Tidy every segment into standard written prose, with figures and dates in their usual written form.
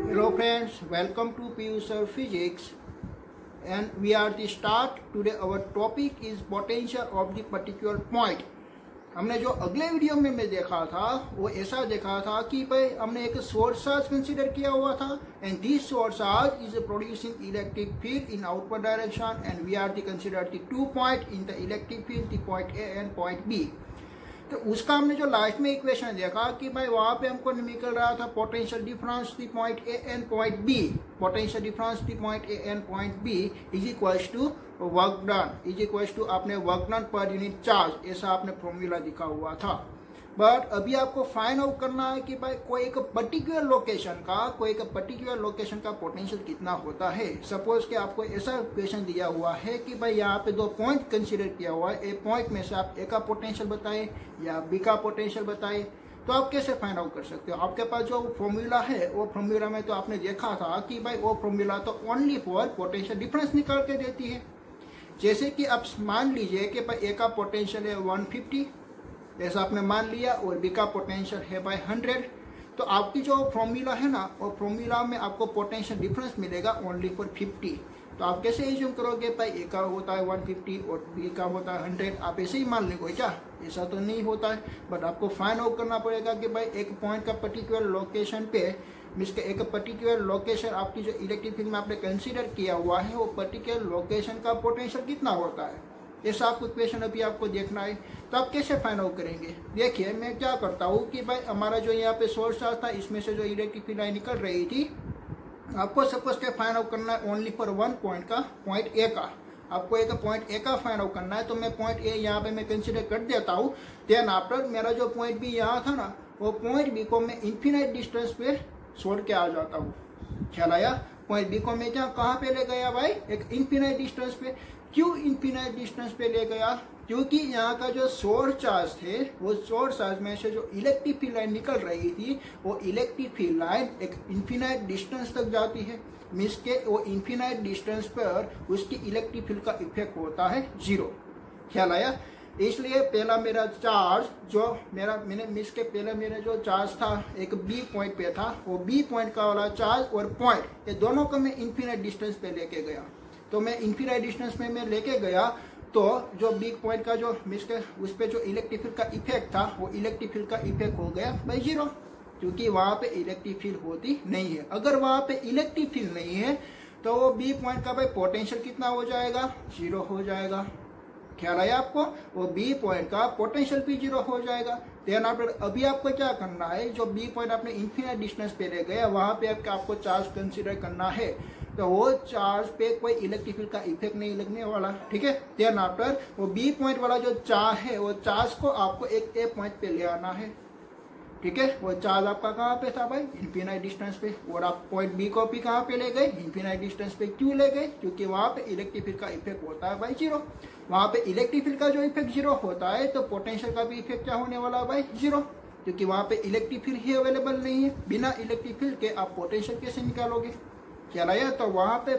Hello friends, welcome to PU Sir Physics and we are the start. Today our topic is potential of the particular point. हमने जो अगले video में देखा था वो ऐसा देखा था कि भाई हमने एक सोर्स चार्ज कंसीडर किया हुआ था and this source charge is producing electric field in outward direction and we are the consider the 2 point in the electric field the point A and point B. तो उसका हमने जो last में equation देखा कि भाई वहां पे हमको निकल रहा था potential difference the point A and point B, potential difference the point A and point B is equals to work done, is equals to आपने वर्क डन पर यूनिट चार्ज, ऐसा आपने फॉर्मूला दिखा हुआ था। बट अभी आपको फाइंड आउट करना है कि भाई कोई एक पर्टिकुलर लोकेशन का पोटेंशियल कितना होता है। सपोज कि आपको ऐसा क्वेश्चन दिया हुआ है कि भाई यहाँ पे 2 पॉइंट कंसीडर किया हुआ है, ए पॉइंट में से आप ए का पोटेंशियल बताए या बी का पोटेंशियल बताए, तो आप कैसे फाइंड आउट कर सकते हो। आपके पास जो फॉर्मूला है वो फॉर्मूला में तो आपने देखा था कि भाई वो फॉर्मूला तो ओनली फॉर पोटेंशियल डिफरेंस निकाल के देती है। जैसे कि आप मान लीजिए कि भाई ए का पोटेंशियल है 150, ऐसा आपने मान लिया, और बी का पोटेंशियल है बाय 100, तो आपकी जो फॉर्मूला है ना वो फॉर्मूला में आपको पोटेंशियल डिफरेंस मिलेगा ओनली फॉर 50। तो आप कैसे एज्यूम करोगे भाई ए का होता है 150 और बी का होता है 100, आप ऐसे ही मान लेंगे क्या? ऐसा तो नहीं होता है। बट आपको फाइंड आउट करना पड़ेगा कि भाई एक पॉइंट का पर्टिकुलर लोकेशन पे मीन्स के एक पर्टिकुलर लोकेशन आपकी जो इलेक्ट्रिक फील्ड में आपने कंसीडर किया हुआ है वो पर्टिकुलर लोकेशन का पोटेंशियल कितना होता है, ऐसा आपको क्वेश्चन अभी आपको देखना है। तो आप कैसे फाइंड आउट करेंगे? देखिए मैं क्या करता हूँ कि भाई हमारा जो यहाँ पे सोर्स चार्ज था इसमें से जो इलेक्ट्रिक फील्ड लाइन निकल रही थी, आपको सपोज के फाइंड आउट करना है ओनली फॉर 1 पॉइंट का, पॉइंट ए का। आपको एक पॉइंट ए का फाइंड आउट करना है, तो मैं पॉइंट ए यहाँ पे मैं कंसीडर कर देता हूँ। देन आफ्टर मेरा जो पॉइंट बी यहाँ था ना, वो पॉइंट बी को मैं इन्फिनाइट डिस्टेंस पे छोड़ के आ जाता हूँ। ख्याल आया? पॉइंट बी को मैं कहाँ पे ले गया भाई? एक इन्फिनाइट डिस्टेंस पे। क्यों इन्फिनाइट डिस्टेंस पे ले गया? क्योंकि यहाँ का जो सोर्स चार्ज थे वो सोर्स चार्ज में से जो इलेक्ट्रिक फील्ड लाइन निकल रही थी वो इलेक्ट्रिक फील्ड लाइन एक इन्फिनाइट डिस्टेंस तक जाती है। मीन्स के वो इन्फिनाइट डिस्टेंस पर उसकी इलेक्ट्रिक फील्ड का इफेक्ट होता है 0। ख्याल आया? इसलिए पहला मेरा चार्ज जो मैंने मिस के पहले मेरा जो चार्ज था एक बी पॉइंट पे था, वो बी पॉइंट का वाला चार्ज और पॉइंट ये दोनों को मैं इन्फिनाइट डिस्टेंस पे लेके गया। तो मैं इन्फिनाइट डिस्टेंस में मैं लेके गया तो जो बी पॉइंट का जो मिस के उस पर जो इलेक्ट्रिक फील्ड का इफेक्ट था वो इलेक्ट्रिक फील्ड का इफेक्ट हो गया बाई 0, क्योंकि वहां पे इलेक्ट्रिक फील्ड होती नहीं है। अगर वहां पे इलेक्ट्रिक फील्ड नहीं है तो वो बी पॉइंट का भाई पोटेंशियल कितना हो जाएगा? 0 हो जाएगा। ख्याल आया आपको? वो बी पॉइंट का पोटेंशियल भी 0 हो जाएगा। देन आफ्टर अभी आपको क्या करना है, जो बी पॉइंट आपने इन्फिनाइट डिस्टेंस पे ले गया वहां पे आपको चार्ज कंसीडर करना है, तो वो चार्ज पे कोई इलेक्ट्रिक फील्ड का इफेक्ट नहीं लगने वाला। ठीक है? देन आफ्टर वो बी पॉइंट वाला जो चार्ज है वो चार्ज को आपको एक ए पॉइंट पे ले आना है। ठीक है? वो चार्ज आपका कहाँ पे था भाई? इन्फिनाइट डिस्टेंस पे। और आप पॉइंट बी को भी कहाँ पे ले गए? इन्फिनाइट डिस्टेंस पे। क्यों ले गए? क्योंकि वहां पे इलेक्ट्रिक फील्ड का इफेक्ट होता है भाई 0। वहां पे इलेक्ट्रिक फील्ड का जो इफेक्ट 0 होता है तो पोटेंशियल का भी इफेक्ट क्या होने वाला है भाई? 0, क्योंकि वहां पे इलेक्ट्रिक फील्ड ही अवेलेबल नहीं है। बिना इलेक्ट्रिक फील्ड के आप पोटेंशियल कैसे निकालोगे? ख्याल आया? तो वहां पे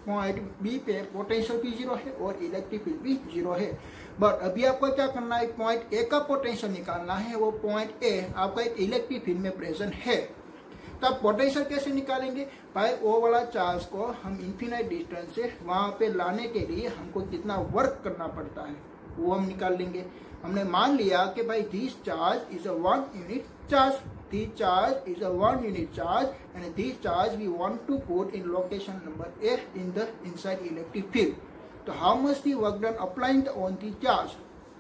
पॉइंट बी पे पोटेंशियल भी 0 है और इलेक्ट्रिक फील्ड भी 0 है। बट अभी आपको क्या करना है, पॉइंट ए का पोटेंशियल निकालना है। वो पॉइंट ए आपका एक इलेक्ट्रिक फील्ड में प्रेजेंट है। तो आप पोटेंशियल कैसे निकालेंगे भाई? वो वाला चार्ज को हम इन्फिनाइट डिस्टेंस से वहां पे लाने के लिए हमको कितना वर्क करना पड़ता है वो हम निकाल लेंगे। हमने मान लिया कि भाई this charge is a 1 unit charge, this charge is a 1 unit charge and this charge we want to put in location number A in the inside electric field. So how much the work done applying on the charge?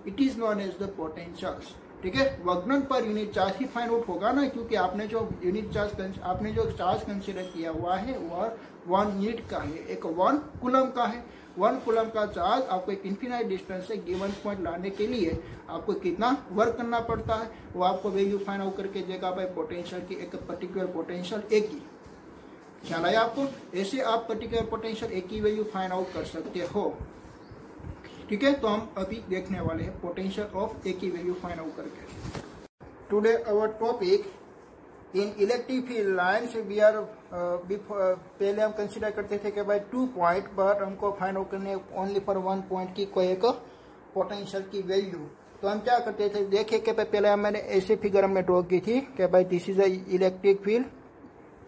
It is known as the potentials. ठीक है? Work done पर unit charge ही find out होगा ना, क्योंकि आपने जो unit charge आपने जो चार्ज कंसीडर किया हुआ है वह 1 यूनिट का है, एक 1 कूलम का है। 1 कूलम का चार्ज आपको एक इन्फिनाइट डिस्टेंस से गिवन पॉइंट लाने के लिए आपको कितना वर्क करना पड़ता है वो आपको वैल्यू फाइंड आउट करके देगा भाई पोटेंशियल की, एक पर्टिकुलर पोटेंशियल ए की। ख्याल आया आपको? ऐसे आप पर्टिकुलर पोटेंशियल ए की वैल्यू फाइंड आउट कर सकते हो। ठीक है? तो हम अभी देखने वाले हैं पोटेंशियल ऑफ ए की वैल्यू फाइंड आउट करके। Today our topic in electric field lines we are पहले हम कंसीडर करते थे कि भाई 2 पॉइंट, बट हमको फाइंड आउट करने ओनली फॉर 1 पॉइंट की कोई एक पोटेंशियल की वैल्यू। तो हम क्या करते थे, देखिए कि पहले मैंने ऐसे फिगर में ड्रॉ की थी कि भाई this is a electric field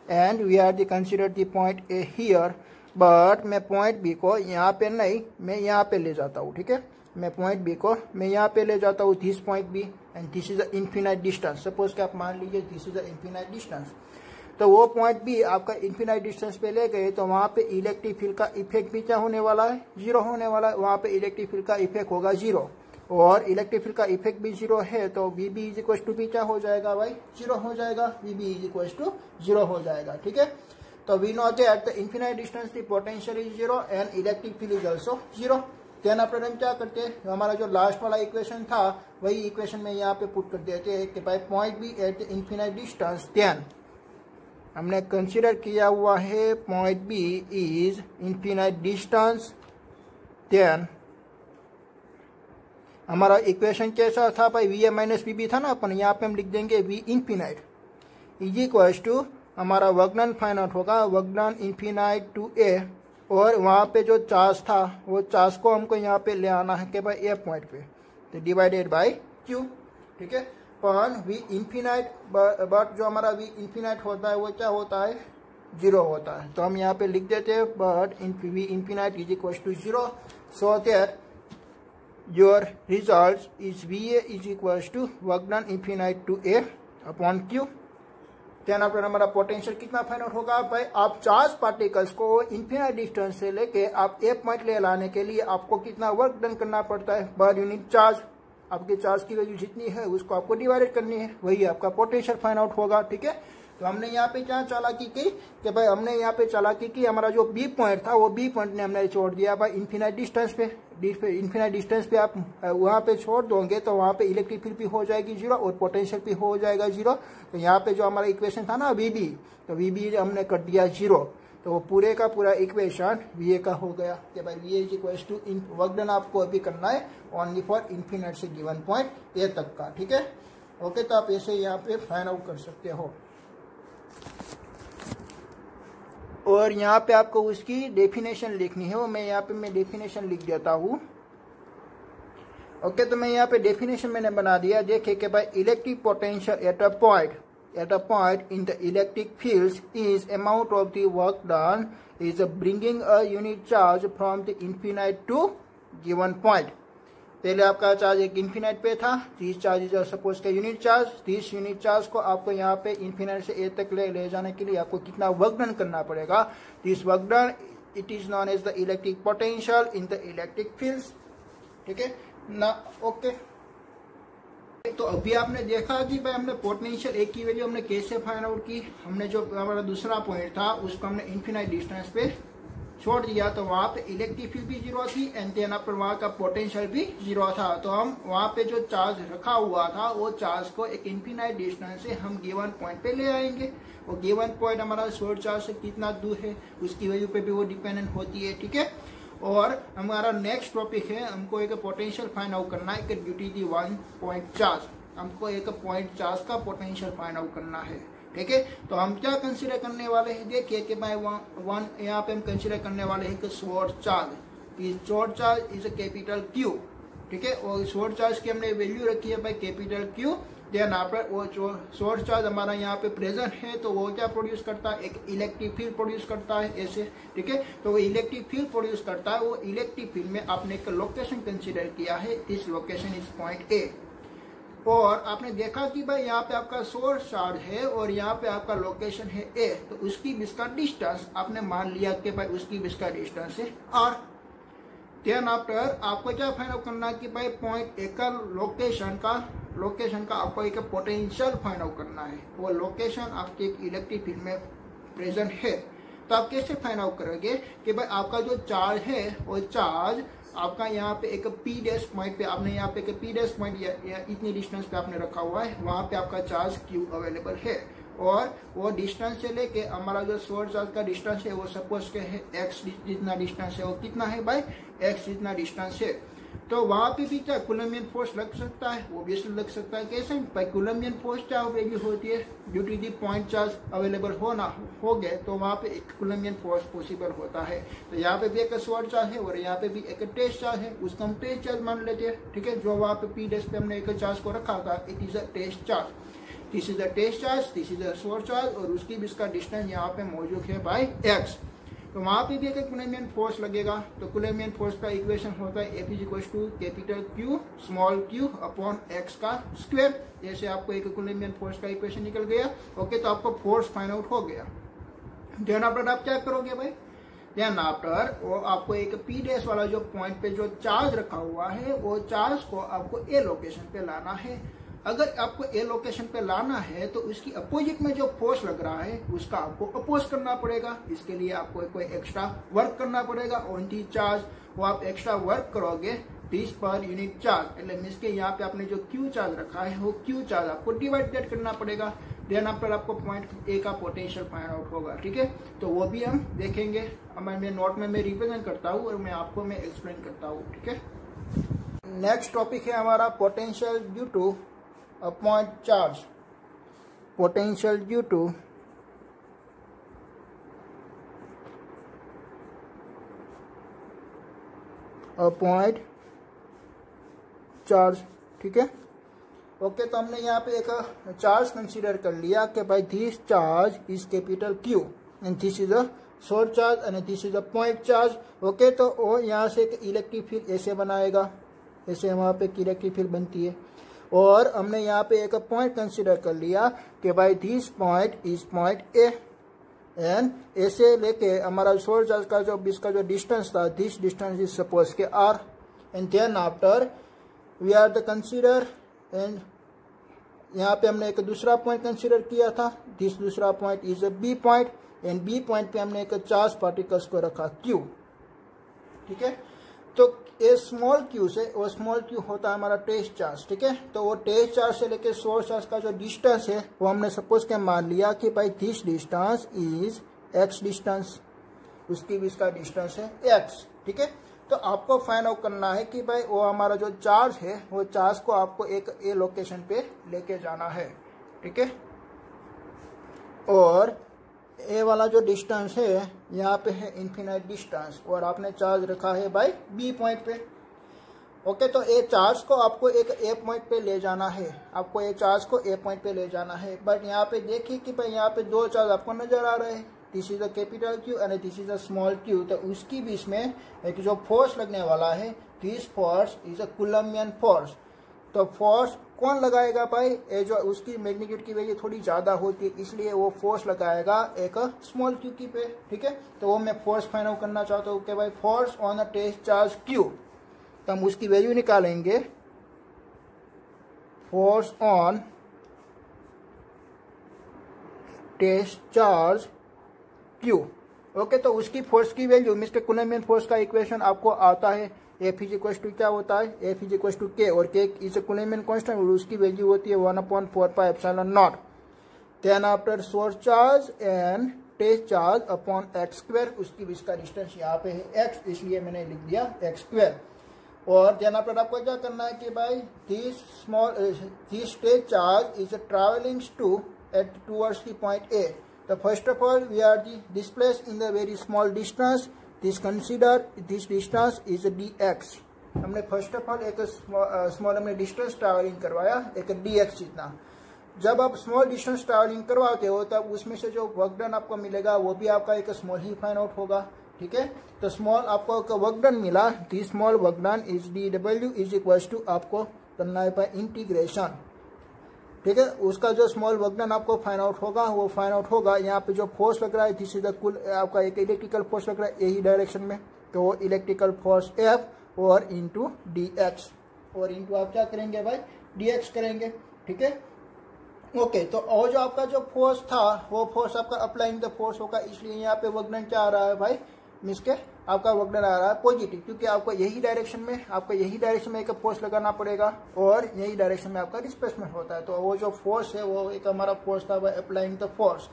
and we are the consider the point A here, but मैं पॉइंट बी को यहाँ पे नहीं, मैं यहाँ पे ले जाता हूँ, ठीक है। मैं पॉइंट बी को मैं यहाँ पे ले जाता हूँ, this point B, and this is a infinite distance. Suppose कि आप मान लीजिए this is a infinite distance, तो वो पॉइंट भी आपका इन्फिनाइट डिस्टेंस पे ले गए तो वहां पे इलेक्ट्रिक फील्ड का इफेक्ट भी क्या होने वाला है, जीरो होने वाला है। वहां पे इलेक्ट्रिक फील्ड का इफेक्ट होगा जीरो, और इलेक्ट्रिक फील्ड का इफेक्ट भी जीरो है, तो V B is equal to भी क्या हो जाएगा भाई, जीरो हो जाएगा। V B is equal to zero हो जाएगा, ठीक है। तो we know that the infinite distance the potential is zero and electric field is also zero. Then अपन हम क्या करते हैं, हमारा जो लास्ट वाला इक्वेशन था वही इक्वेशन में यहाँ पे पुट कर देते हैं कि भाई point B at the infinite distance, then हमने कंसीडर किया हुआ है point B is infinite distance, then हमारा इक्वेशन कैसा था भाई, V A minus V B था ना, अपन यहाँ पे हम लिख देंगे V infinite is equal to हमारा वर्क डन फाइंड आउट होगा, work done infinite to A, और वहाँ पे जो चार्ज था वो चार्ज को हमको यहाँ पे ले आना है कि भाई ए पॉइंट पे, तो डिवाइडेड बाय क्यू, ठीक है। पर वी इन्फिनाइट, बट जो हमारा वी इन्फिनाइट होता है वो क्या होता है, जीरो होता है। तो हम यहाँ पे लिख देते हैं but V infinite is equal to zero, so that your result is V A is equal to work done infinite to A upon Q. Then after हमारा पोटेंशियल कितना फाइंड आउट होगा भाई, आप चार्ज पार्टिकल्स को infinite distance से लेके आप ए point ले लाने के लिए आपको कितना वर्क डन करना पड़ता है पर यूनिट चार्ज। आपके चार्ज की वैल्यू जितनी है उसको आपको डिवाइड करनी है, वही आपका पोटेंशियल फाइंड आउट होगा, ठीक है। तो हमने यहाँ पे क्या चालाकी की कि भाई हमने यहाँ पे चालाकी की, हमारा जो बी पॉइंट था वो बी पॉइंट ने हमने छोड़ दिया भाई इन्फिनाइट डिस्टेंस पे। इन्फिनाइट डिस्टेंस पे आप वहाँ पे छोड़ दोगे तो वहाँ पे इलेक्ट्रिक फील्ड भी हो जाएगी जीरो और पोटेंशियल भी हो जाएगा जीरो। तो यहाँ पे जो हमारा इक्वेशन था ना वी बी, तो वी बी हमने कर दिया जीरो, तो वो पूरे का पूरा इक्वेशन वी ए का हो गया कि भाई V A is equal to work done आपको अभी करना है ओनली फॉर इन्फिनाइट से गिवन पॉइंट ए तक का, ठीक है। ओके, तो आप ऐसे यहाँ पे फाइंड आउट कर सकते हो, और यहाँ पे आपको उसकी डेफिनेशन लिखनी है, वो मैं यहाँ पे मैं डेफिनेशन लिख देता हूँ। ओके, तो मैं यहाँ पे डेफिनेशन मैंने बना दिया। देखिए कि भाई electric potential at a point in the electric fields is amount of the work done is bringing a unit charge from the infinite to given point। पहले आपका चार्ज एक इन्फिनाइट पे था, दिस चार्ज इज सपोज का unit charge, this unit charge को आपको यहाँ पे इन्फिनाइट से ए तक ले जाने के लिए आपको कितना वर्क डन करना पड़ेगा, this work done it is known as the electric potential in the electric fields, ठीक है ना। ओके, तो अभी आपने देखा कि भाई हमने पोटेंशियल एक की वैल्यू हमने कैसे फाइंड आउट की। हमने जो हमारा दूसरा पॉइंट था उसको हमने इन्फिनाइट डिस्टेंस पे छोड़ दिया, तो वहां पे इलेक्ट्रिक फील्ड भी जीरो थी एंड देन पर वहां का पोटेंशियल भी जीरो था। तो हम वहां पे जो चार्ज रखा हुआ था वो चार्ज को एक इन्फिनाइट डिस्टेंस से हम गिवन पॉइंट पे ले आएंगे। वो गिवन पॉइंट हमारा सोर्स चार्ज से कितना दूर है उसकी वैल्यू पे भी वो डिपेंडेंट होती है, ठीक है। और हमारा नेक्स्ट टॉपिक है, हमको एक पोटेंशियल फाइंड आउट करना है due to the one point charge. हमको एक पॉइंट चार्ज का पोटेंशियल फाइंड आउट करना है, ठीक है। तो हम क्या कंसीडर करने वाले हैं, देखिए कि भाई वन यहाँ पे हम कंसीडर करने वाले हैं कि source charge is source charge is a capital Q, ठीक है। और सोर्स चार्ज की हमने वैल्यू रखी है भाई कैपिटल क्यू। देन आफ्टर वो सोर्स चार्ज हमारा यहाँ पे प्रेजेंट है तो वो क्या प्रोड्यूस करता है, एक इलेक्ट्रिक फील्ड प्रोड्यूस करता है ऐसे, ठीक है। तो वो इलेक्ट्रिक फील्ड प्रोड्यूस करता है, वो इलेक्ट्रिक फील्ड में आपने एक लोकेशन कंसीडर किया है, दिस लोकेशन इज पॉइंट ए। और आपने देखा कि भाई यहाँ पे आपका सोर्स चार्ज है और यहाँ पे आपका लोकेशन है ए, तो उसकी बीच का डिस्टेंस आपने मान लिया कि भाई उसकी बीच का डिस्टेंस है आर। देन आफ्टर आपको क्या फाइंड आउट करना कि भाई पॉइंट ए का लोकेशन का आपको एक पोटेंशियल फाइंड आउट करना है। वो लोकेशन आपके इलेक्ट्रिक फील्ड में प्रेजेंट है, तो आप कैसे फाइंड आउट करोगे कि भाई आपका जो चार्ज है वो चार्ज आपका यहाँ पे एक पी डैश पॉइंट पे आपने यहाँ पे एक पी डैश पॉइंट या इतनी डिस्टेंस पे आपने रखा हुआ है, वहां पे आपका चार्ज क्यू अवेलेबल है। और वो डिस्टेंस से लेके हमारा जो सोर्स चार्ज का डिस्टेंस है वो सपोज के है एक्स जितना डिस्टेंस है, वो कितना है भाई एक्स जितना डिस्टेंस है। तो वहां पे भी क्या कूलम्बियन फोर्स लग सकता है, वो भी लग सकता है। कैसे भाई कूलम्बियन फोर्स क्या वैल्यू होती है, due to the point charge available हो गए तो वहां पे एक कूलम्बियन फोर्स पॉसिबल होता है। तो यहाँ पे भी एक सोर्स चार्ज है और यहाँ पे भी एक टेस्ट चार्ज है, उसको हम टेस्ट चार्ज मान लेते हैं, ठीक है। जो वहां पे पी डैश पे हमने एक चार्ज को रखा था it is a test charge. This is the test charge, this is the source charge, और उसकी भी इसका डिस्टेंस यहाँ पे मौजूद है बाय x। तो वहां पे भी एक कूलम्बियन फोर्स लगेगा। तो कूलम्बियन फोर्स का इक्वेशन होता है F = capital Q small q upon x का स्क्वायर। जैसे आपको एक कूलम्बियन फोर्स का इक्वेशन निकल गया। ओके, तो आपको फोर्स फाइंड आउट हो गया। देन आफ्टर आप क्या करोगे भाई, देन आफ्टर वो आपको एक पी डैश वाला जो पॉइंट पे जो चार्ज रखा हुआ है वो चार्ज को आपको ए लोकेशन पे लाना है। अगर आपको ए लोकेशन पे लाना है तो उसकी अपोजिट में जो फोर्स लग रहा है उसका आपको अपोज करना पड़ेगा। इसके लिए आपको कोई एक्स्ट्रा वर्क करना पड़ेगा ऑन दी चार्ज। वो आप एक्स्ट्रा वर्क करोगे दिस पर यूनिट चार्ज, मतलब मीन्स के यहाँ पे आपने जो क्यू चार्ज रखा है वो क्यू चार्ज आपको डिवाइडेड करना पड़ेगा। देन आफ्टर आपको पॉइंट ए का पोटेंशियल फाइंड आउट होगा। ठीक है, तो वो भी हम देखेंगे। मैं नोट में मैं रिप्रेजेंट करता हूँ और मैं आपको मैं एक्सप्लेन करता हूँ। ठीक है, नेक्स्ट टॉपिक है हमारा potential due to a point charge, potential due to a point charge। ठीक है, ओके, तो हमने यहाँ पे एक चार्ज कंसीडर कर लिया कि भाई this charge is capital Q and this is a source charge and this is a point charge. Okay, तो वो यहाँ से एक इलेक्ट्रिक फील्ड ऐसे बनाएगा, ऐसे वहाँ पे इलेक्ट्रिक फील्ड बनती है। और हमने यहाँ पे एक पॉइंट कंसीडर कर लिया कि भाई this point is point A and ऐसे लेके हमारा सोर्स चार्ज का जो इसका जो डिस्टेंस था, दिस डिस्टेंस इज सपोज के R. And then after we are the consider, and यहाँ पे हमने एक दूसरा पॉइंट कंसीडर किया था, दिस दूसरा point is a B point and B point पे हमने एक चार्ज पार्टिकल्स को रखा Q। ठीक है, तो ए स्मॉल क्यू से वो स्मॉल क्यू होता है हमारा टेस्ट चार्ज। ठीक है, तो वो टेस्ट चार्ज से लेके सोर्स चार्ज का जो डिस्टेंस है वो हमने सपोज के मान लिया कि भाई this distance is x distance, उसकी भी इसका डिस्टेंस है x। ठीक है, तो आपको फाइंड आउट करना है कि भाई वो हमारा जो चार्ज है वो चार्ज को आपको एक ए लोकेशन पे लेके जाना है। ठीक है, और ए वाला जो डिस्टेंस है यहाँ पे है इन्फिनाइट डिस्टेंस और आपने चार्ज रखा है बाय बी पॉइंट पे। ओके, तो ए चार्ज को आपको एक ए पॉइंट पे ले जाना है, आपको ए चार्ज को ए पॉइंट पे ले जाना है। बट यहाँ पे देखिए कि भाई यहाँ पे दो चार्ज आपको नजर आ रहे हैं, this is a capital Q and this is a small q। तो उसकी बीच में एक जो फोर्स लगने वाला है, this force is a Coulombian force. तो फोर्स कौन लगाएगा भाई, ये जो उसकी मैग्नीट्यूड की वैल्यू थोड़ी ज्यादा होती है इसलिए वो फोर्स लगाएगा एक स्मॉल q की पे। ठीक है, तो वो मैं फोर्स फाइंड आउट करना चाहता हूँ कि भाई force on a test charge Q। तो हम उसकी वैल्यू निकालेंगे, force on test charge Q। Okay, तो उसकी फोर्स की वैल्यू मींस के कूलम्बियन फोर्स का इक्वेशन आपको आता है, F = क्या होता है, F = K और K is a Coulombian constant और उसकी वैल्यू होती है 1/4πε0। Then after source charge and test charge upon x², उसकी भी इसका डिस्टेंस यहाँ पे है x, इसलिए मैंने लिख दिया x²। और देन आफ्टर आपको क्या करना है कि भाई this test charge is travelling towards the point A। तो first of all we are displaced in the very small distance, this consider this distance is dx। हमने फर्स्ट ऑफ ऑल एक small हमने डिस्टेंस ट्रैवलिंग करवाया एक dx जितना। जब आप small distance travelling करवाते हो तब उसमें से जो वर्क डन आपको मिलेगा वो भी आपका एक स्मॉल ही फाइंड आउट होगा। ठीक है, तो स्मॉल आपको एक वर्क डन मिला, the small work done is dw is equal to आपको करना है बाय इंटीग्रेशन। ठीक है, उसका जो स्मॉल वर्क डन आपको फाइंड आउट होगा वो फाइंड आउट होगा यहाँ पे जो फोर्स लग रहा है दिस इज द कुल आपका एक इलेक्ट्रिकल फोर्स लग रहा है यही डायरेक्शन में, तो वो इलेक्ट्रिकल फोर्स F और इंटू dx और इंटू आप क्या करेंगे भाई dx करेंगे। ठीक है, ओके, तो और जो आपका जो फोर्स था वो फोर्स आपका अप्लाइंग द फोर्स होगा, इसलिए यहाँ पे वर्क डन क्या आ रहा है भाई, मींस के आपका वर्क डन आ रहा है पॉजिटिव, क्योंकि आपको यही डायरेक्शन में एक फोर्स लगाना पड़ेगा और यही डायरेक्शन में आपका डिस्प्लेसमेंट होता है। तो वो जो फोर्स है वो एक हमारा फोर्स था भाई अप्लाइंग द फोर्स।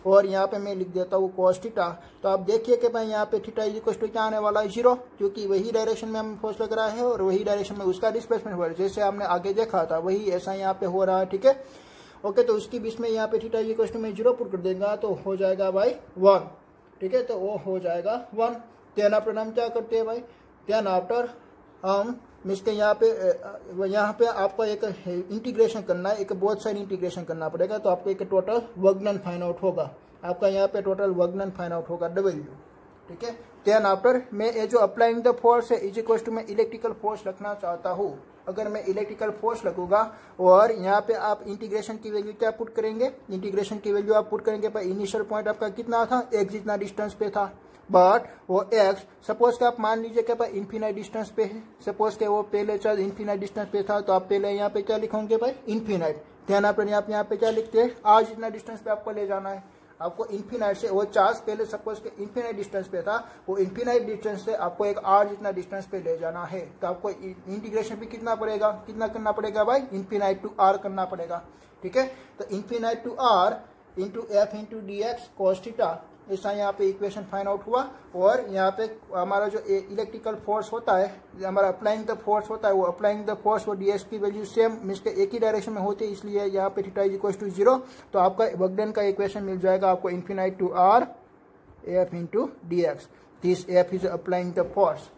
और यहाँ पे मैं लिख देता हूँ cos थीटा। तो आप देखिए कि भाई यहाँ पे थीटा इज इक्वल टू क्या आने वाला है 0, क्योंकि वही डायरेक्शन में हम फोर्स लग रहा है और वही डायरेक्शन में उसका डिस्प्लेसमेंट हो रहा है, जैसे हमने आगे देखा था वही ऐसा यहाँ पे हो रहा है। ठीक है, ओके, तो उसकी बीच में यहाँ पे थीटा इज इक्वल टू में 0 पुट कर देगा तो हो जाएगा भाई 1। ठीक है, तो वो हो जाएगा 1। देन आफ्टर हम क्या करते हैं भाई, देन आफ्टर हम इसके यहाँ पे आपको एक इंटीग्रेशन करना है, एक बोथ साइड इंटीग्रेशन करना पड़ेगा, तो आपको एक total work done find out होगा। आपका यहाँ पे total work done find out होगा W, ठीक है। देन आफ्टर मैं ये जो अप्लाइंग द फोर्स है इज इक्वल टू मैं इलेक्ट्रिकल फोर्स रखना चाहता हूँ। अगर मैं इलेक्ट्रिकल फोर्स लगूंगा और यहाँ पे आप इंटीग्रेशन की वैल्यू क्या पुट करेंगे, इंटीग्रेशन की वैल्यू आप पुट करेंगे पर इनिशियल पॉइंट आपका कितना था, x जितना डिस्टेंस पे था, बट वो x सपोज के आप मान लीजिए कि भाई इन्फिनाइट डिस्टेंस पे है, सपोज के वो पहले चार्ज इन्फिनाइट डिस्टेंस पे था, तो आप पहले यहाँ पे क्या लिखोगे भाई, इन्फिनाइट। ध्यान आप यहाँ पे क्या लिखते हैं, r जितना डिस्टेंस पे आपको ले जाना है। आपको इन्फिनाइट से वो चार्ज पहले सपोज के इन्फिनाइट डिस्टेंस पे था, वो इन्फिनाइट डिस्टेंस से आपको एक r जितना डिस्टेंस पे ले जाना है, तो आपको इंटीग्रेशन भी कितना पड़ेगा, कितना करना पड़ेगा भाई, इन्फिनाइट टू r करना पड़ेगा, ठीक है। तो infinite to r into F into D X cos theta, ऐसा यहाँ पे इक्वेशन फाइंड आउट हुआ। और यहाँ पे हमारा जो इलेक्ट्रिकल फोर्स होता है, हमारा अप्लाइंग द फोर्स होता है, वो अप्लाइंग द फोर्स वो डीएक्स की वैल्यू सेम इसके एक ही डायरेक्शन में होती है, इसलिए यहाँ पे थीटा इज इक्वल टू 0। तो आपका वर्क डन का इक्वेशन मिल जाएगा आपको infinite to r F into D X. This F is applying the force,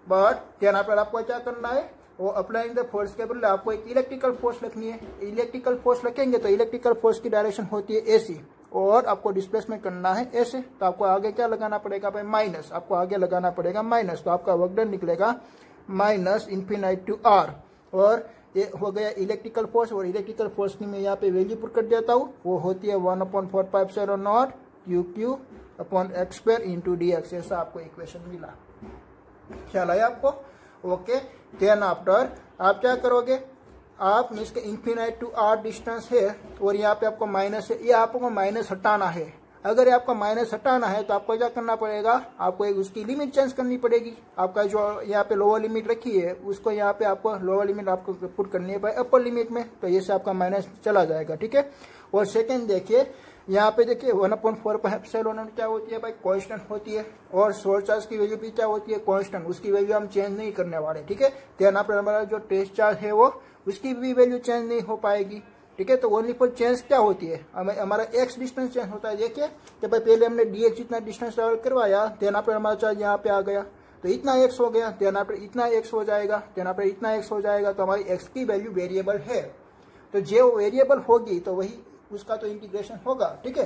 but यहाँ पर आपको क्या करना है, वो अप्लाइंग द फोर्स के बदले आपको एक इलेक्ट्रिकल फोर्स रखनी है। इलेक्ट्रिकल फोर्स रखेंगे तो इलेक्ट्रिकल फोर्स की डायरेक्शन होती है ऐसी, और आपको डिस्प्लेसमेंट करना है ऐसे, तो आपको आगे क्या लगाना पड़ेगा भाई, माइनस, आपको आगे लगाना पड़ेगा माइनस। तो आपका वर्क डन निकलेगा माइनस इन्फिनाइट टू r, और ये हो गया इलेक्ट्रिकल फोर्स। और इलेक्ट्रिकल फोर्स की मैं यहाँ पे वैल्यू पुट कर देता हूँ, वो होती है 1/4πε0 QQ upon x² into dx। ऐसा आपको इक्वेशन मिला, ख्याल आया आपको, ओके। देन आफ्टर आप क्या करोगे, आप इसके इन्फिनाइट टू r डिस्टेंस है और यहाँ पे आपको माइनस है, ये आपको माइनस हटाना है। अगर आपको माइनस हटाना है तो आपको क्या करना पड़ेगा, आपको एक उसकी लिमिट चेंज करनी पड़ेगी। आपका जो यहाँ पे लोअर लिमिट रखी है उसको यहाँ पे आपको लोअर लिमिट आपको पुट करनी है अपर लिमिट में, तो ये से आपका माइनस चला जाएगा, ठीक है। और सेकेंड देखिए, यहाँ पे देखिए 1/4πε क्या होती है भाई, कांस्टेंट होती है, और सोर्स चार्ज की वैल्यू भी क्या होती है, कांस्टेंट, उसकी वैल्यू हम चेंज नहीं करने वाले, ठीक है। तो यहाँ पर हमारा जो टेस्ट चार्ज है वो उसकी भी वैल्यू चेंज नहीं हो पाएगी, ठीक है। तो ओनली फॉर चेंज क्या होती है, हमारा x डिस्टेंस चेंज होता है। देखिए कि भाई पहले हमने dx जितना डिस्टेंस ट्रेवल करवाया, देना पर हमारा चार्ज यहाँ पे आ गया, तो इतना x हो गया, देना पर इतना x हो जाएगा, देना पर इतना x हो जाएगा, तो हमारी x की वैल्यू वेरिएबल है, तो जो वेरिएबल होगी तो वही उसका तो इंटीग्रेशन होगा, ठीक है।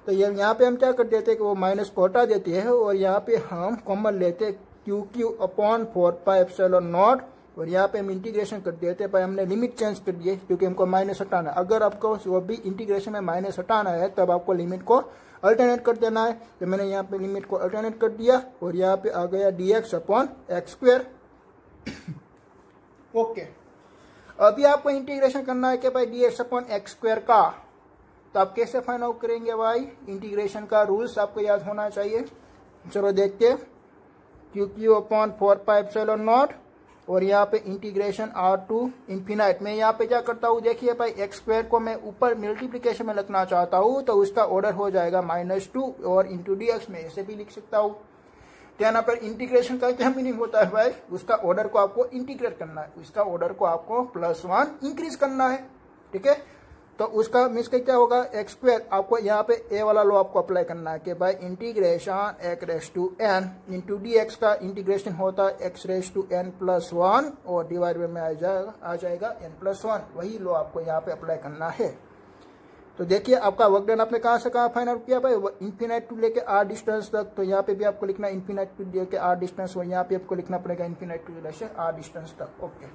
तो यहाँ पे हम क्या कर देते हैं कि वो माइनस को हटा देते हैं और यहाँ पे हम कॉमन लेते हैं QQ अपॉन 4πε0, और यहाँ पे हम इंटीग्रेशन कर देते हैं। भाई हमने लिमिट चेंज कर दिए क्योंकि हमको माइनस हटाना है। अगर आपको वो भी इंटीग्रेशन में माइनस हटाना है तब आपको लिमिट को अल्टरनेट कर देना है, तो मैंने यहाँ पे लिमिट को अल्टरनेट कर दिया और यहाँ पे आ गया dx अपॉन x²। ओके, अभी आपको इंटीग्रेशन करना है कि भाई dx अपॉन x² का, तो आप कैसे फाइंड आउट करेंगे भाई, इंटीग्रेशन का रूल्स आपको याद होना चाहिए। चलो देखते हैं, QQ अपॉन 4πε0 और यहाँ पे इंटीग्रेशन r टू इन्फिनाइट। मैं यहाँ पे क्या करता हूँ, देखिए भाई x² को मैं ऊपर मल्टीप्लीकेशन में लिखना चाहता हूँ, तो उसका ऑर्डर हो जाएगा -2 और इंटू dx में ऐसे भी लिख सकता हूँ। तो यहाँ पर इंटीग्रेशन का क्या मीनिंग होता है भाई, उसका ऑर्डर को आपको इंटीग्रेट करना है, उसका ऑर्डर को आपको +1 इंक्रीज करना है, ठीक है। तो उसका मीन्स क्या होगा, x², आपको यहाँ पे ए वाला लो आपको अप्लाई करना है कि भाई इंटीग्रेशन x⁻n इंटू dx का इंटीग्रेशन होता है x⁻n+1 और डिवाइड में आ जाएगा n+1, वही लो आपको यहाँ पे अप्लाई करना है। तो देखिए आपका वर्क डन आपने कहाँ से कहाँ फाइंड आउट किया भाई, इन्फिनाइट टू लेके r डिस्टेंस तक, तो यहाँ पे भी आपको लिखना इन्फिनाइट टू लेके r डिस्टेंस, और यहाँ पे आपको लिखना पड़ेगा इन्फिनाइट टू लेके r डिस्टेंस तक, ओके।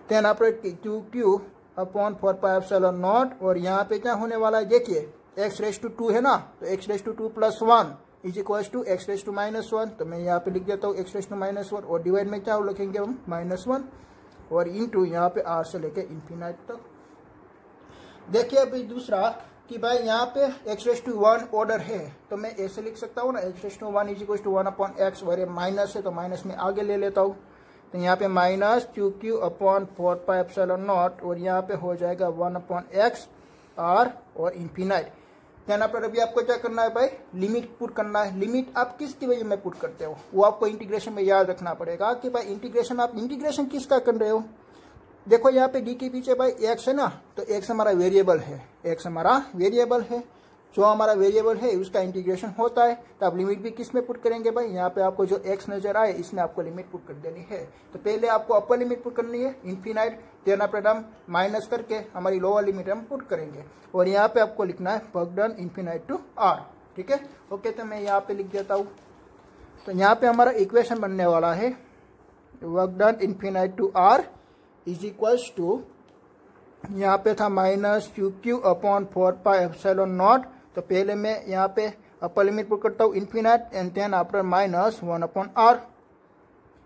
देन आपको QQ अपॉन 4πε0 और यहाँ पे क्या होने वाला है, देखिए x⁻2 है ना, तो x⁻2 +1 is equal to x⁻−1, तो मैं यहाँ पे लिख देता हूँ x⁻−1 और डिवाइड में क्या लिखेंगे हम -1 और इंटू यहाँ पे r से लेके इन्फिनाइट तक। देखिए अभी दूसरा कि भाई यहाँ पे x⁻1 ऑर्डर है, तो मैं ऐसे लिख सकता हूँ ना, x⁻1 is equal to 1/x, और ये माइनस है तो माइनस में आगे ले लेता हूँ, तो यहाँ पे -QQ अपॉन 4πε0 और यहाँ पे हो जाएगा 1/x r और इन्फिनाइट। यहाँ पर अभी आपको क्या करना है भाई, लिमिट पुट करना है। लिमिट आप किसकी वजह में पुट करते हो वो आपको इंटीग्रेशन में याद रखना पड़ेगा कि भाई इंटीग्रेशन आप इंटीग्रेशन किसका कर रहे हो। देखो यहाँ पे d के पीछे भाई x है ना, तो x हमारा वेरिएबल है, x हमारा वेरिएबल है। जो हमारा वेरिएबल है उसका इंटीग्रेशन होता है। तो आप लिमिट भी किस में पुट करेंगे भाई, यहाँ पे आपको जो x नजर आए इसमें आपको लिमिट पुट कर देनी है। तो पहले आपको अपर लिमिट पुट करनी है इन्फिनाइट, देन आफ्टर हम माइनस करके हमारी लोअर लिमिट हम पुट करेंगे और यहाँ पे आपको लिखना है work done infinite to r। ठीक है, ओके, तो मैं यहाँ पे लिख देता हूँ। तो यहाँ पे हमारा इक्वेशन बनने वाला है work done infinite to r is equals to, यहाँ पे था माइनस QQ अपॉन 4πε0। तो पहले मैं यहाँ पे अपर लिमिट पुट करता हूँ infinite and then after minus 1 upon r।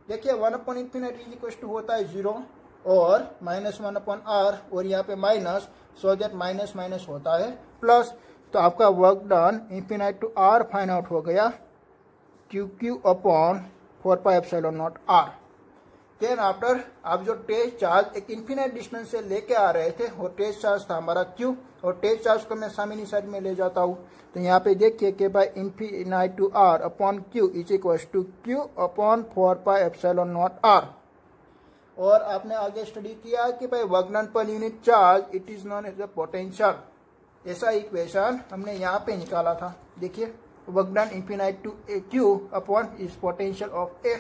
देखिए 1 upon infinite is equal to होता है 0 और माइनस 1 अपॉन r और यहाँ पे minus, so that minus minus होता है प्लस। तो आपका work done infinite to r find out हो गया QQ upon 4πε0 r। Then after आप जो टेस्ट चार्ज एक इन्फिनाइट डिस्टेंस से लेके आ रहे थे वो टेस्ट चार्ज था हमारा Q, और टेस्ट चार्ज को मैं सामने साइड में ले जाता हूँ। तो यहाँ पे देखिए कि भाई infinite to r upon Q is equal to Q upon 4πε0 r। और आपने आगे स्टडी किया कि भाई वर्क डन पर unit charge it is known as a potential. ऐसा इक्वेशन हमने यहाँ पे निकाला था। देखिए work done infinite to Q upon is potential of A।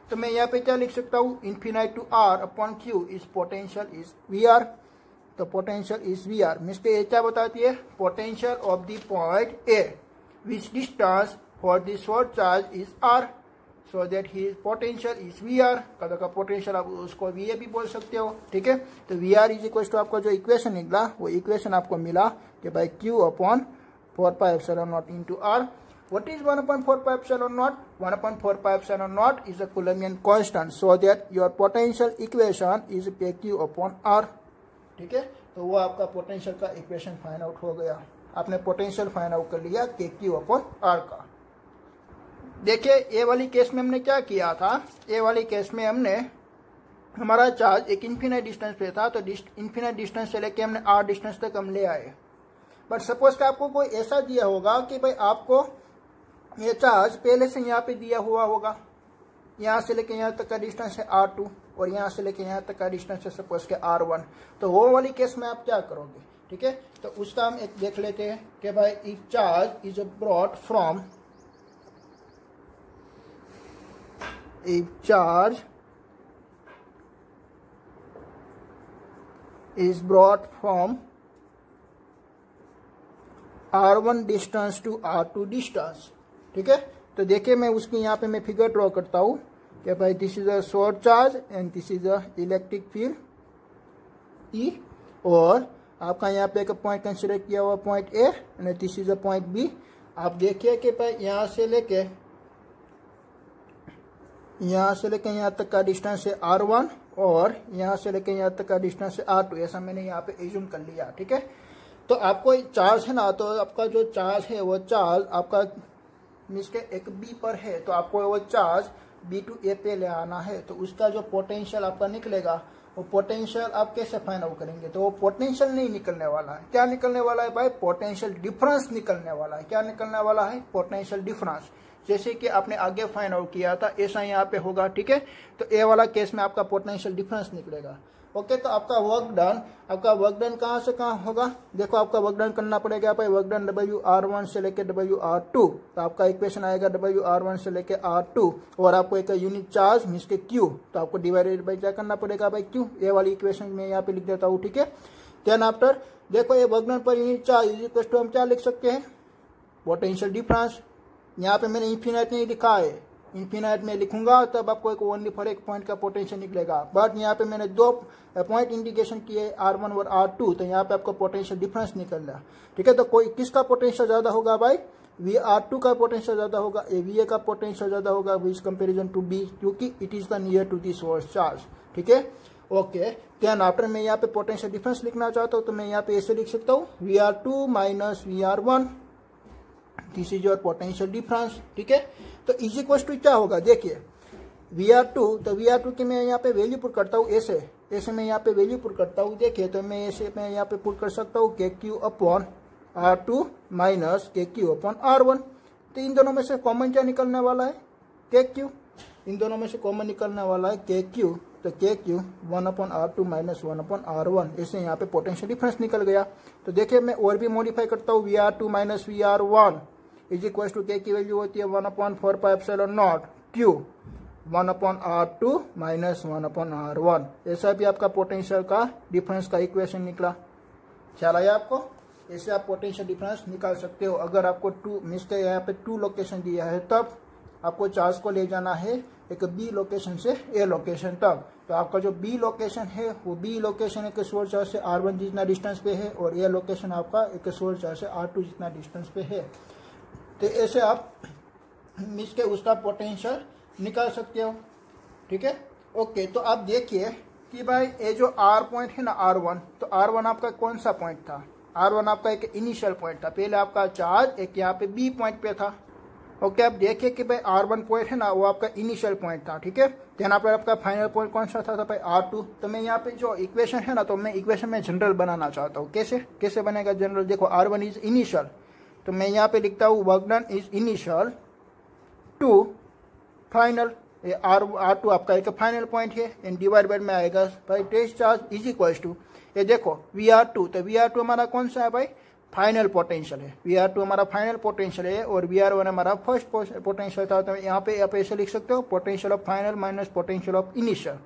तो मैं यहाँ पे क्या लिख सकता हूँ, infinite to r upon Q is potential is VR। तो पोटेंशियल इज VR मीन्स के ये क्या बताती है, potential of the point A which distance for the short charge is R, so that his potential is VR। कदर का potential आप उसको VA भी बोल सकते हो। ठीक है, तो VR इज इक्वल टू आपका जो इक्वेशन निकला वो इक्वेशन आपको मिला कि भाई Q upon 4πε0 into R। What is 1 upon 4πε0? 1 upon 4πε0 is a Coulombian constant, so that your potential equation is KQ upon R। ठीक है, तो वो आपका पोटेंशियल का इक्वेशन फाइंड आउट हो गया। आपने पोटेंशियल फाइंड आउट कर लिया KQ अपॉन R का। देखिए ए वाली केस में हमने क्या किया था, ए वाली केस में हमने हमारा चार्ज एक इन्फिनाइट डिस्टेंस पे था, तो इन्फिनाइट डिस्टेंस से लेके हमने R डिस्टेंस तक हम ले आए। बट सपोज कि आपको कोई ऐसा दिया होगा कि भाई आपको ये चार्ज पहले से यहाँ पे दिया हुआ होगा, यहाँ से लेके यहाँ तक का डिस्टेंस है R2 और यहाँ से लेके यहाँ तक का डिस्टेंस है सपोज के R1। तो वो वाली केस में आप क्या करोगे। ठीक है, तो उसका हम एक देख लेते हैं कि भाई if charge is brought from, if charge is brought from R1 distance to R2 distance. ठीक है, तो देखिए मैं उसकी यहाँ पे मैं फिगर ड्रॉ करता हूँ कि भाई this is a short charge and this is a electric field E, और आपका यहाँ पे एक पॉइंट कंसिडर किया हुआ point A and this is a point B। आप देखिए कि भाई यहाँ से लेके यहाँ तक का डिस्टेंस है R1 और यहाँ से लेके यहाँ तक का डिस्टेंस है R2। ऐसा मैंने यहाँ पे एज्यूम कर लिया। ठीक है, तो आपको चार्ज है ना, तो आपका जो चार्ज है वो चार्ज आपका मीन्स के एक B पर है, तो आपको वो चार्ज B टू A पे ले आना है। तो उसका जो पोटेंशियल आपका निकलेगा वो पोटेंशियल आप कैसे फाइंड आउट करेंगे, तो वो पोटेंशियल नहीं निकलने वाला है। क्या निकलने वाला है भाई, पोटेंशियल डिफरेंस निकलने वाला है। क्या निकलने वाला है, पोटेंशियल डिफरेंस। जैसे कि आपने आगे फाइंड आउट किया था ऐसा यहाँ पे होगा। ठीक है, तो ए वाला केस में आपका पोटेंशियल डिफरेंस निकलेगा। ओके, तो आपका वर्क डन कहाँ से कहाँ होगा, देखो आपका वर्क डन करना पड़ेगा भाई, वर्क डन WR1 से लेके WR2। तो आपका इक्वेशन आएगा WR1 से लेके R2 और आपको एक यूनिट चार्ज मीन्स के Q, तो आपको डिवाइडेड बाई क्या करना पड़ेगा भाई Q। ये वाली इक्वेशन में यहाँ पे लिख देता हूँ। ठीक है, देन आफ्टर देखो ये वर्क डन पर unit charge is equal to हम क्या लिख सकते हैं, पोटेंशियल डिफरेंस। यहाँ पे मैंने इन्फिनाइट नहीं लिखा है, इन्फिनाइट में लिखूंगा तब आपको एक ओनली फॉर एक पॉइंट का पोटेंशियल निकलेगा। बट यहाँ पे मैंने दो पॉइंट इंडिकेशन किए R1 और R2, तो यहाँ पे आपको पोटेंशियल डिफरेंस निकल रहा। ठीक है, तो कोई किसका पोटेंशियल ज्यादा होगा भाई, VR2 का पोटेंशियल ज्यादा होगा, VA का पोटेंशियल ज्यादा होगा विच कंपेरिजन टू B, क्योंकि it is the near to the source charge. ठीक है, ओके, देन आफ्टर मैं यहाँ पे पोटेंशियल डिफरेंस लिखना चाहता हूँ, तो मैं यहाँ पे ऐसे लिख सकता हूँ VR2 minus VR1, this is your potential difference. ठीक है, तो इज इक्वल टू क्या होगा, देखिए VR2, तो VR2 की मैं यहाँ पे वैल्यू पुट करता हूँ ऐसे मैं यहाँ पे वैल्यू पुट करता हूँ। देखिए तो मैं यहाँ पे पुट कर सकता हूँ KQ upon R2 minus KQ upon R1। तो इन दोनों में से कॉमन क्या निकलने वाला है, KQ। इन दोनों में से कॉमन निकलने वाला है के क्यू, तो K Q 1/R2 minus 1/R1, इससे यहाँ पे पोटेंशियल डिफरेंस निकल गया। तो देखिए मैं और भी मॉडिफाई करता हूँ, VR2 minus VR1 is equal to के की वैल्यू होती है 1/4πε0 क्यू 1/R2 माइनस 1/R1। ऐसा भी आपका पोटेंशियल का डिफरेंस का इक्वेशन निकला। ख्याल आया आपको? ऐसे आप पोटेंशियल डिफरेंस निकाल सकते हो। अगर आपको यहाँ पे 2 लोकेशन दिया है तब आपको चार्ज को ले जाना है एक बी लोकेशन से ए लोकेशन तक, तो आपका जो बी लोकेशन है वो बी लोकेशन एक सोर्स चार्ज से R1 जितना डिस्टेंस पे है और ए लोकेशन आपका एक सोर्स चार्ज से R2 जितना डिस्टेंस पे है। तो ऐसे आप इसके उसका पोटेंशियल निकाल सकते हो। ठीक है, ओके। तो आप देखिए कि भाई ये जो R पॉइंट है ना R1, तो R1 आपका कौन सा पॉइंट था? R1 आपका एक इनिशियल पॉइंट था। पहले आपका चार्ज एक यहाँ पे बी पॉइंट पे था। ओके, आप देखिए कि भाई R1 पॉइंट है ना वो आपका इनिशियल पॉइंट था। ठीक है, यहाँ पर आपका फाइनल पॉइंट कौन सा था भाई R2। तो मैं यहाँ पे जो इक्वेशन है ना, तो मैं इक्वेशन में जनरल बनाना चाहता हूँ। कैसे बनेगा जनरल? देखो R1 इज इनिशियल, तो मैं यहाँ पे लिखता हूँ work done is initial to final. R2 आपका एक फाइनल पॉइंट है, एंड डिवाइडेड में आएगा भाई test charge is equal to, ये देखो VR2, तो VR2 हमारा कौन सा है भाई? फाइनल पोटेंशियल है। VR2 हमारा फाइनल पोटेंशियल है और VR1 हमारा फर्स्ट पोटेंशियल था। तो यहाँ पे आप ऐसे लिख सकते हो potential of final minus potential of initial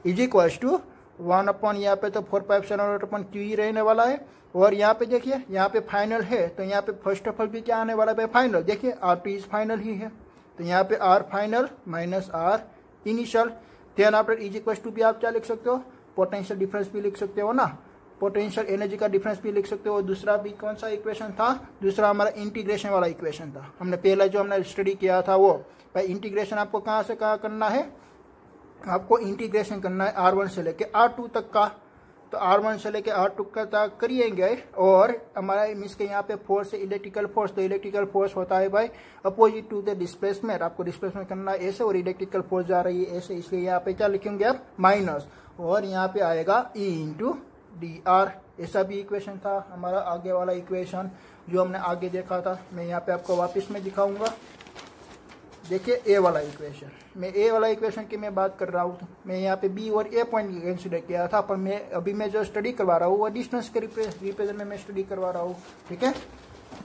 is equal to 1 यहाँ पे तो 4πε0/Q ही रहने वाला है। और यहाँ पे देखिए यहाँ पे फाइनल है, तो यहाँ पे फर्स्ट ऑफ ऑल भी क्या आने वाला है? फाइनल। देखिए R2 इज फाइनल ही है, तो यहाँ पे R final minus R initial. Then after is equal to भी आप क्या लिख सकते हो? पोटेंशियल डिफरेंस भी लिख सकते हो ना, पोटेंशियल एनर्जी का डिफरेंस भी लिख सकते हो। दूसरा भी कौन सा इक्वेशन था? दूसरा हमारा इंटीग्रेशन वाला इक्वेशन था। हमने पहला जो हमने स्टडी किया था वो भाई इंटीग्रेशन आपको कहाँ से कहाँ करना है? आपको इंटीग्रेशन करना है R1 से लेके R2 तक का। तो R1 से लेके R2 तक करिएंगे। और हमारा मिस के यहाँ पे फोर्स है इलेक्ट्रिकल फोर्स, तो इलेक्ट्रिकल फोर्स होता है भाई अपोजिट टू द डिस्प्लेसमेंट। आपको डिस्प्लेसमेंट करना है ऐसे और इलेक्ट्रिकल फोर्स जा रही है ऐसे, इसलिए यहाँ पे क्या लिखेंगे आप? माइनस, और यहाँ पे आएगा E इंटू dr। ऐसा भी इक्वेशन था हमारा आगे वाला इक्वेशन जो हमने आगे देखा था। मैं यहाँ पे आपको वापस में दिखाऊंगा। देखिए ए वाला इक्वेशन, मैं ए वाला इक्वेशन की मैं बात कर रहा हूँ। मैं यहाँ पे बी और ए पॉइंट कंसिडर किया था, पर मैं जो स्टडी करवा रहा हूँ वो डिस्टेंस के रिप्रेजेंट में मैं स्टडी करवा रहा हूँ। ठीक है,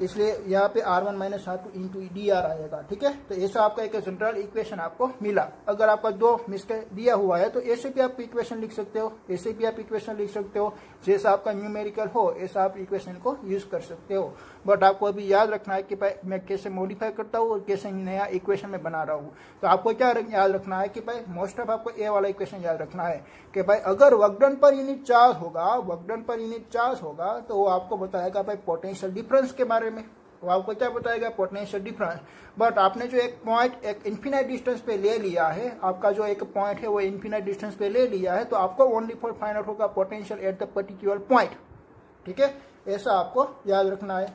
इसलिए यहाँ पे R1 minus R2 into dr आएगा। ठीक है, तो ऐसा आपका एक जनरल इक्वेशन आपको मिला। अगर आपका 2 मिसके दिया हुआ है तो ऐसे भी आप इक्वेशन लिख सकते हो, ऐसे भी आप इक्वेशन लिख सकते हो। जैसा आपका न्यूमेरिकल हो ऐसा आप इक्वेशन को यूज कर सकते हो। बट आपको अभी याद रखना है कि भाई मैं कैसे मॉडिफाई करता हूँ और कैसे नया इक्वेशन में बना रहा हूँ। तो आपको क्या याद रखना है कि भाई मोस्ट ऑफ आपको ए वाला इक्वेशन याद रखना है कि भाई अगर वर्क डन पर यूनिट चार्ज होगा, तो वो आपको बताएगा भाई पोटेंशियल डिफरेंस के बारे में। वो आपको क्या बताएगा? Potential difference. बट आपने जो एक पॉइंट एक इन्फिनाइट डिस्टेंस पे ले लिया है, आपका जो एक पॉइंट है वो इन्फिनाइट डिस्टेंस पे ले लिया है, तो आपको ओनली फॉर फाइंड आउट होगा potential at the particular point. ठीक है, ऐसा आपको याद रखना है।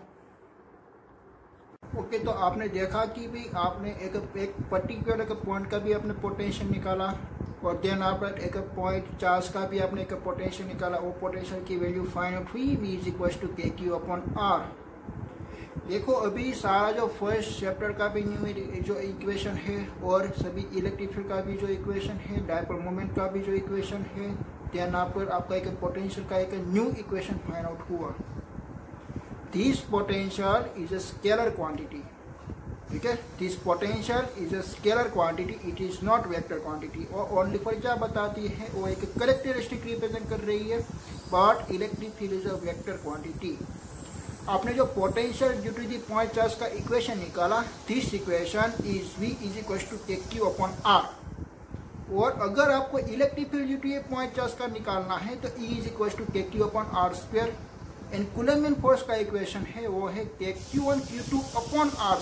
ओके, तो आपने देखा कि भी आपने एक पर्टिकुलर पॉइंट का भी आपने पोटेंशियल निकाला और देन आप एक पॉइंट चार्ज का भी आपने एक पोटेंशियल निकाला। वो पोटेंशियल की वैल्यू फाइंड आउट हुई, V is equal to KQ/R। देखो अभी सारा जो फर्स्ट चैप्टर का भी जो इक्वेशन है और सभी इलेक्ट्रिक फील्ड का भी जो इक्वेशन है, डायपोल मोमेंट का भी जो इक्वेशन है, देन आपका एक पोटेंशियल का एक न्यू इक्वेशन फाइंड आउट हुआ। This potential is a scalar quantity. ठीक है, this potential is a scalar quantity, it is not vector quantity. और ओनली फॉर क्या बताती है? वो एक कैरेक्टरिस्टिक रिप्रेजेंट कर रही है, but electric field is a vector quantity. आपने जो potential due to the point charge का इक्वेशन निकाला, this equation is V is equal to KQ/R। और अगर आपको इलेक्ट्रिक फील्ड ड्यू टू ये पॉइंट चार्ज का निकालना है तो E is equal to KQ/R²। And Coulombian force का इक्वेशन है वो है KQ1Q2/R²।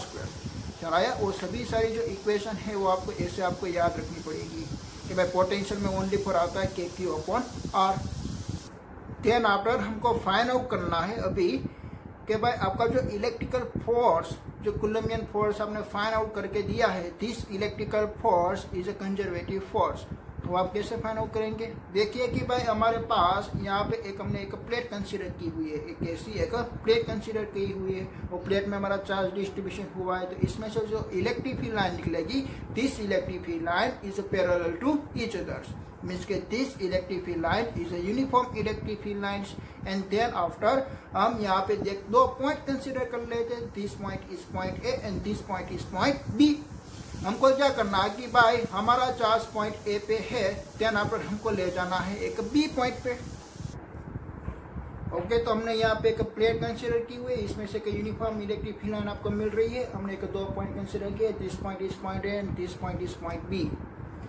चलाया, वो सभी सारी जो इक्वेशन है वो आपको ऐसे आपको याद रखनी पड़ेगी कि भाई पोटेंशियल में ओनली फॉर आता है KQ/R। देन आफ्टर हमको फाइंड आउट करना है अभी कि भाई आपका जो इलेक्ट्रिकल फोर्स, जो कूलम्बियन फोर्स आपने फाइंड आउट करके दिया है, this electrical force is a conservative force. वो आप कैसे फाइंड आउट करेंगे? देखिए कि भाई हमारे पास यहाँ पे हमने एक प्लेट कंसीडर की हुई है, एक ऐसी एक प्लेट कंसीडर की हुई है। वो प्लेट में हमारा चार्ज डिस्ट्रीब्यूशन हुआ है, तो इसमें से जो इलेक्ट्रिक फील्ड लाइन निकलेगी, this electric field line is parallel to each others, means के this electric field line is a uniform electric field lines. And then after हम यहाँ पे दो पॉइंट कंसीडर कर लेते हैं, this point is point A and this point is point B. हमको क्या करना है कि भाई हमारा चार्ज पॉइंट ए पे है, देन पर हमको ले जाना है एक बी पॉइंट पे। ओके, तो हमने यहाँ पे एक प्लेट कंसीडर की हुई है, इसमें से एक यूनिफॉर्म इलेक्ट्रिक फील्ड लाइन आपको मिल रही है। हमने एक दो पॉइंट कंसीडर किए, this point is point A and this point is point B.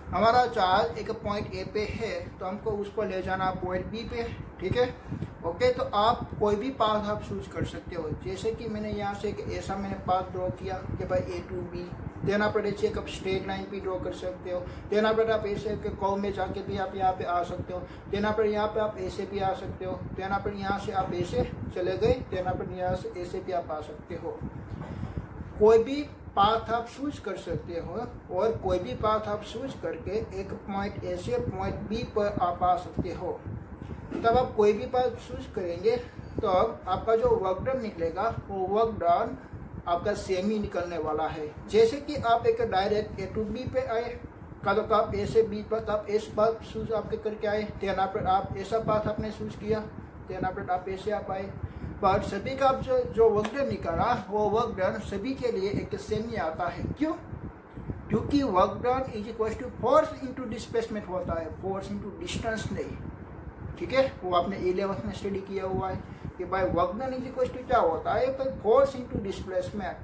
हमारा चार्ज एक पॉइंट ए पे है, तो हमको उसको ले जाना पॉइंट बी पे, ठीक है। ओके, तो आप कोई भी पाथ आप चूज कर सकते हो। जैसे कि मैंने यहाँ से एक ऐसा मैंने पाथ ड्रॉ किया कि भाई ए टू बी, देना पड़े चेक आप स्ट्रेट लाइन भी ड्रॉ कर सकते हो, देना पड़े आप ऐसे के कर्व में जाके भी आप यहाँ पे आ सकते हो, देना पड़े यहाँ पे आप ऐसे भी आ सकते हो, देना पड़े यहाँ से आप ऐसे चले गए, देना पड़े यहाँ से ऐसे भी आप आ सकते हो। कोई भी पाथ आप चूज कर सकते हो, और कोई भी पाथ आप चूज करके एक पॉइंट ए से पॉइंट बी पर आप आ सकते हो। तब आप कोई भी पाथ चूज करेंगे तो अब आपका जो वर्क डन निकलेगा वो वर्क डन आपका सेम ही निकलने वाला है। जैसे कि आप एक डायरेक्ट ए टू बी पे आए, का तो आप ए से बी पर आप इस पाथ चूज आपके करके आए, देना पर आप ऐसा पाथ आपने चूज किया, देना पर आप ऐसे आप आए। पर सभी का जो वर्क डन निकला वो वर्क डन सभी के लिए एक सेम ही आता है। क्यों? क्योंकि work done is equal to force into displacement होता है, फोर्स इंटू डिस्टेंस नहीं, ठीक है। वो आपने 11th में स्टडी किया हुआ है कि भाई work done is equal to क्या होता है, तो force into displacement,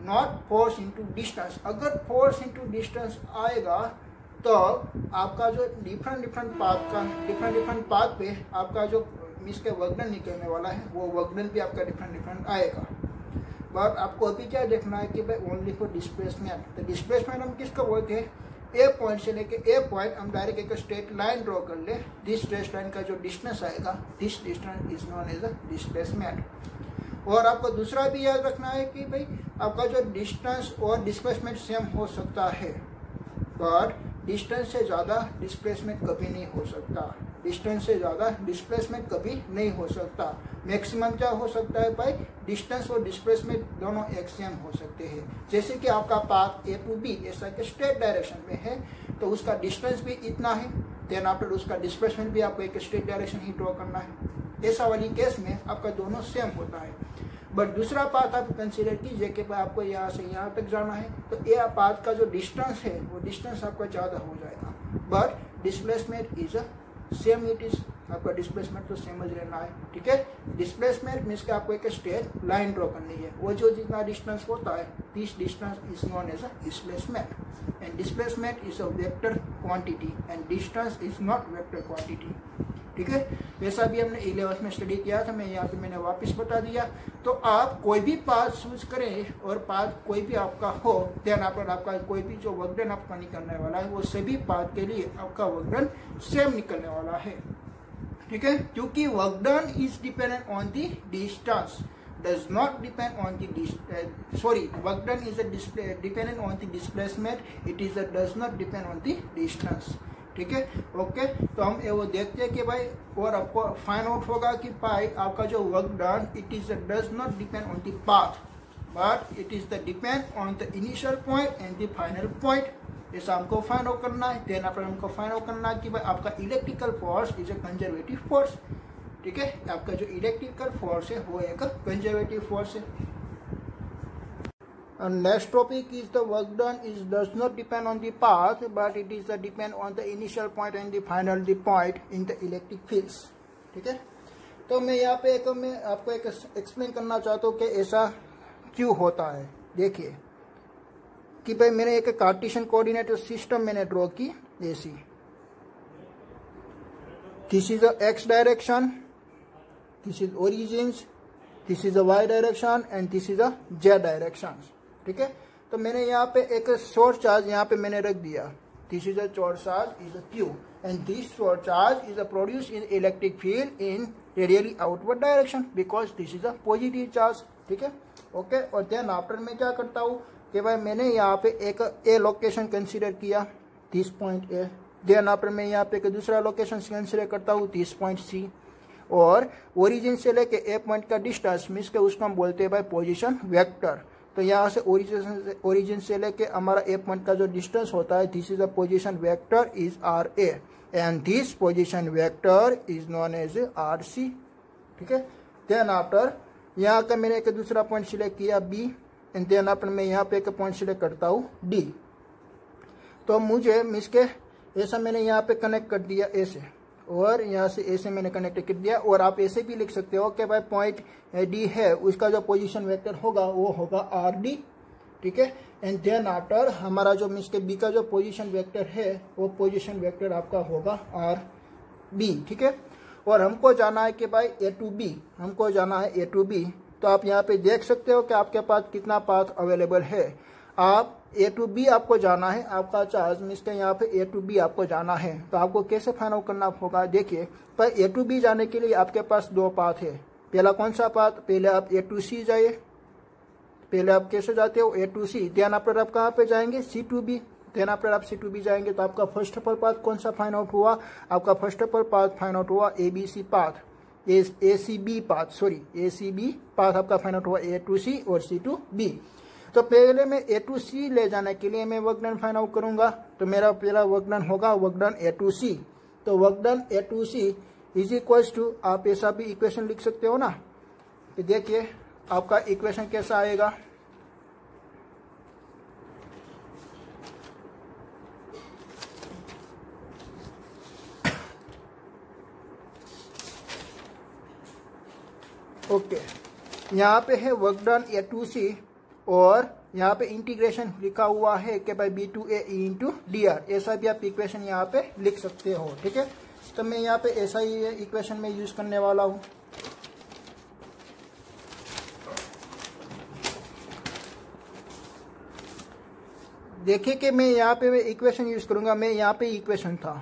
not force into distance. अगर फोर्स इंटू डिस्टेंस आएगा तो आपका जो डिफरेंट पाथ पे आपका जो मीन्स के वर्क डन निकलने वाला है वो वर्क डन भी आपका डिफरेंट आएगा। बट आपको अभी क्या देखना है कि भाई ओनली फॉर डिस्प्लेसमेंट। तो डिस्प्लेसमेंट हम किसका बोलते हैं? ए पॉइंट से लेके ए पॉइंट हम डायरेक्ट एक स्ट्रेट लाइन ड्रॉ कर ले, दिस स्ट्रेट लाइन का जो डिस्टेंस आएगा, this distance is known as a displacement. और आपको दूसरा भी याद रखना है कि भाई आपका जो डिस्टेंस और डिस्प्लेसमेंट सेम हो सकता है, बट डिस्टेंस से ज़्यादा डिस्प्लेसमेंट कभी नहीं हो सकता, डिस्टेंस से ज़्यादा डिस्प्लेसमेंट कभी नहीं हो सकता। मैक्सिमम क्या हो सकता है भाई, डिस्टेंस और डिस्प्लेसमेंट दोनों एक सेम हो सकते हैं। जैसे कि आपका पाथ ए टू बी ऐसा कि स्ट्रेट डायरेक्शन में है, तो उसका डिस्टेंस भी इतना है, देन आफ्टर उसका डिस्प्लेसमेंट भी आपको एक स्ट्रेट डायरेक्शन ही ड्रॉ करना है। ऐसा वाली केस में आपका दोनों सेम होता है। बट दूसरा पाथ आप कंसीडर कीजिए कि आपको यहाँ से यहाँ तक जाना है, तो ये पाथ का जो डिस्टेंस है वो डिस्टेंस आपका ज़्यादा हो जाएगा, but displacement is same, it is आपका डिस्प्लेसमेंट तो सेम ही रहना है, ठीक है। डिस्प्लेसमेंट मीन्स कि आपको एक स्ट्रेट लाइन ड्रॉ करनी है, वो जो जितना डिस्टेंस होता है, this distance is known as a displacement. And displacement is a vector quantity and distance is not vector quantity, ठीक है। वैसा भी हमने 11th में स्टडी किया था, मैं यहाँ पे मैंने वापस बता दिया। तो आप कोई भी पाथ चूज करें और पाथ कोई भी आपका हो, देन आपका कोई भी जो वर्क डन आपका निकलने वाला है वो सभी पाथ के लिए आपका वर्क डन सेम निकलने वाला है, ठीक है। क्योंकि work done is dependent on the distance, does not depend on the work done is dependent on the displacement, it is does not depend on the distance, ठीक है। ओके, तो हम वो देखते हैं कि भाई, और आपको फाइंड आउट होगा कि भाई आपका जो work done it is does not depend on the path, but it is the depend on the initial point and the final point. ऐसा हमको फाइंड आउट करना है। देन पर हमको फाइंड आउट करना है कि भाई आपका electrical force is a conservative force, ठीक है। आपका जो इलेक्ट्रिकल फोर्स है वो एक कंजर्वेटिव फोर्स है। Next topic is the work done is does not depend on the path, but it is depend on the initial point and the final the point in the electric fields, ठीक है। तो मैं यहाँ पे मैं आपको एक एक्सप्लेन करना चाहता हूँ कि ऐसा क्यों होता है। देखिए कि भाई मैंने एक कार्टेशियन कोऑर्डिनेट सिस्टम मैंने ड्रॉ की ऐसी, this is the x direction, this is origins, this is a y direction and this is a z direction, ठीक है। तो मैंने यहाँ पे एक शॉर्ट चार्ज यहाँ पे मैंने रख दिया, this is a short charge is a q and this short charge is a produce in electric field in radially outward direction because this is a positive charge, ठीक है। ओके, और then after मैं क्या करता हूँ कि भाई मैंने यहाँ पे एक ए लोकेशन कंसीडर किया, this point A, then after मैं यहाँ पे एक दूसरा लोकेशन कंसिडर करता हूँ 30 पॉइंट सी, और ओरिजिन से लेके ए पॉइंट का डिस्टेंस मीन्स के उसको हम बोलते हैं भाई पोजीशन वेक्टर। तो यहाँ से ओरिजिन से लेके हमारा ए पॉइंट का जो डिस्टेंस होता है, this is a position vector is R A and this position vector is known as R C. ठीक है, देन आफ्टर यहाँ का मैंने एक दूसरा पॉइंट सिलेक्ट किया बी, एंड देन आफ्टर मैं यहाँ पे एक पॉइंट सिलेक्ट करता हूँ डी। तो मुझे मीन्स के ऐसा मैंने यहाँ पे कनेक्ट कर दिया ए से, और यहाँ से ए से मैंने कनेक्ट कर दिया। और आप ऐसे भी लिख सकते हो कि भाई पॉइंट डी है उसका जो पोजीशन वेक्टर होगा वो होगा आर डी। ठीक है, एंड देन आफ्टर हमारा जो मीन्स के बी का जो पोजीशन वेक्टर है वो पोजीशन वेक्टर आपका होगा आर बी। ठीक है, और हमको जाना है कि भाई ए टू बी, हमको जाना है ए टू बी। तो आप यहाँ पे देख सकते हो कि आपके पास कितना पाथ अवेलेबल है। आप ए टू बी आपको जाना है, आपका चार्ज मीन्स के यहाँ पे ए टू बी आपको जाना है। तो आपको कैसे फाइंड आउट करना होगा, देखिए पर ए टू बी जाने के लिए आपके पास दो पाथ है। पहला कौन सा पाथ, पहले आप ए टू सी जाइए, पहले आप कैसे जाते हो ए टू सी, देन आफ्टर आप कहाँ पे जाएंगे सी टू बी, देन आफ्टर आप सी टू बी जाएंगे। तो आपका फर्स्ट ऑफ ऑल पाथ कौन सा फाइंड आउट हुआ, आपका first of all path find out हुआ A B C path, A C B path, sorry A C B path आपका फाइंड आउट हुआ ए टू सी और सी टू बी। तो पहले मैं ए टू सी ले जाने के लिए मैं वर्क डन फाइंड आउट करूंगा। तो मेरा पहला वर्क डन होगा work done A to C. तो work done A to C is equal to, आप ऐसा भी इक्वेशन लिख सकते हो ना, कि देखिए आपका इक्वेशन कैसा आएगा। ओके, यहाँ पे है work done A to C, और यहाँ पे इंटीग्रेशन लिखा हुआ है कि भाई B to A into D R, ऐसा भी आप इक्वेशन यहाँ पे लिख सकते हो। ठीक है, तो मैं यहाँ पे ऐसा ही इक्वेशन में यूज करने वाला हूँ। देखिए कि मैं यहाँ पे इक्वेशन यूज करूंगा। मैं यहाँ पे इक्वेशन था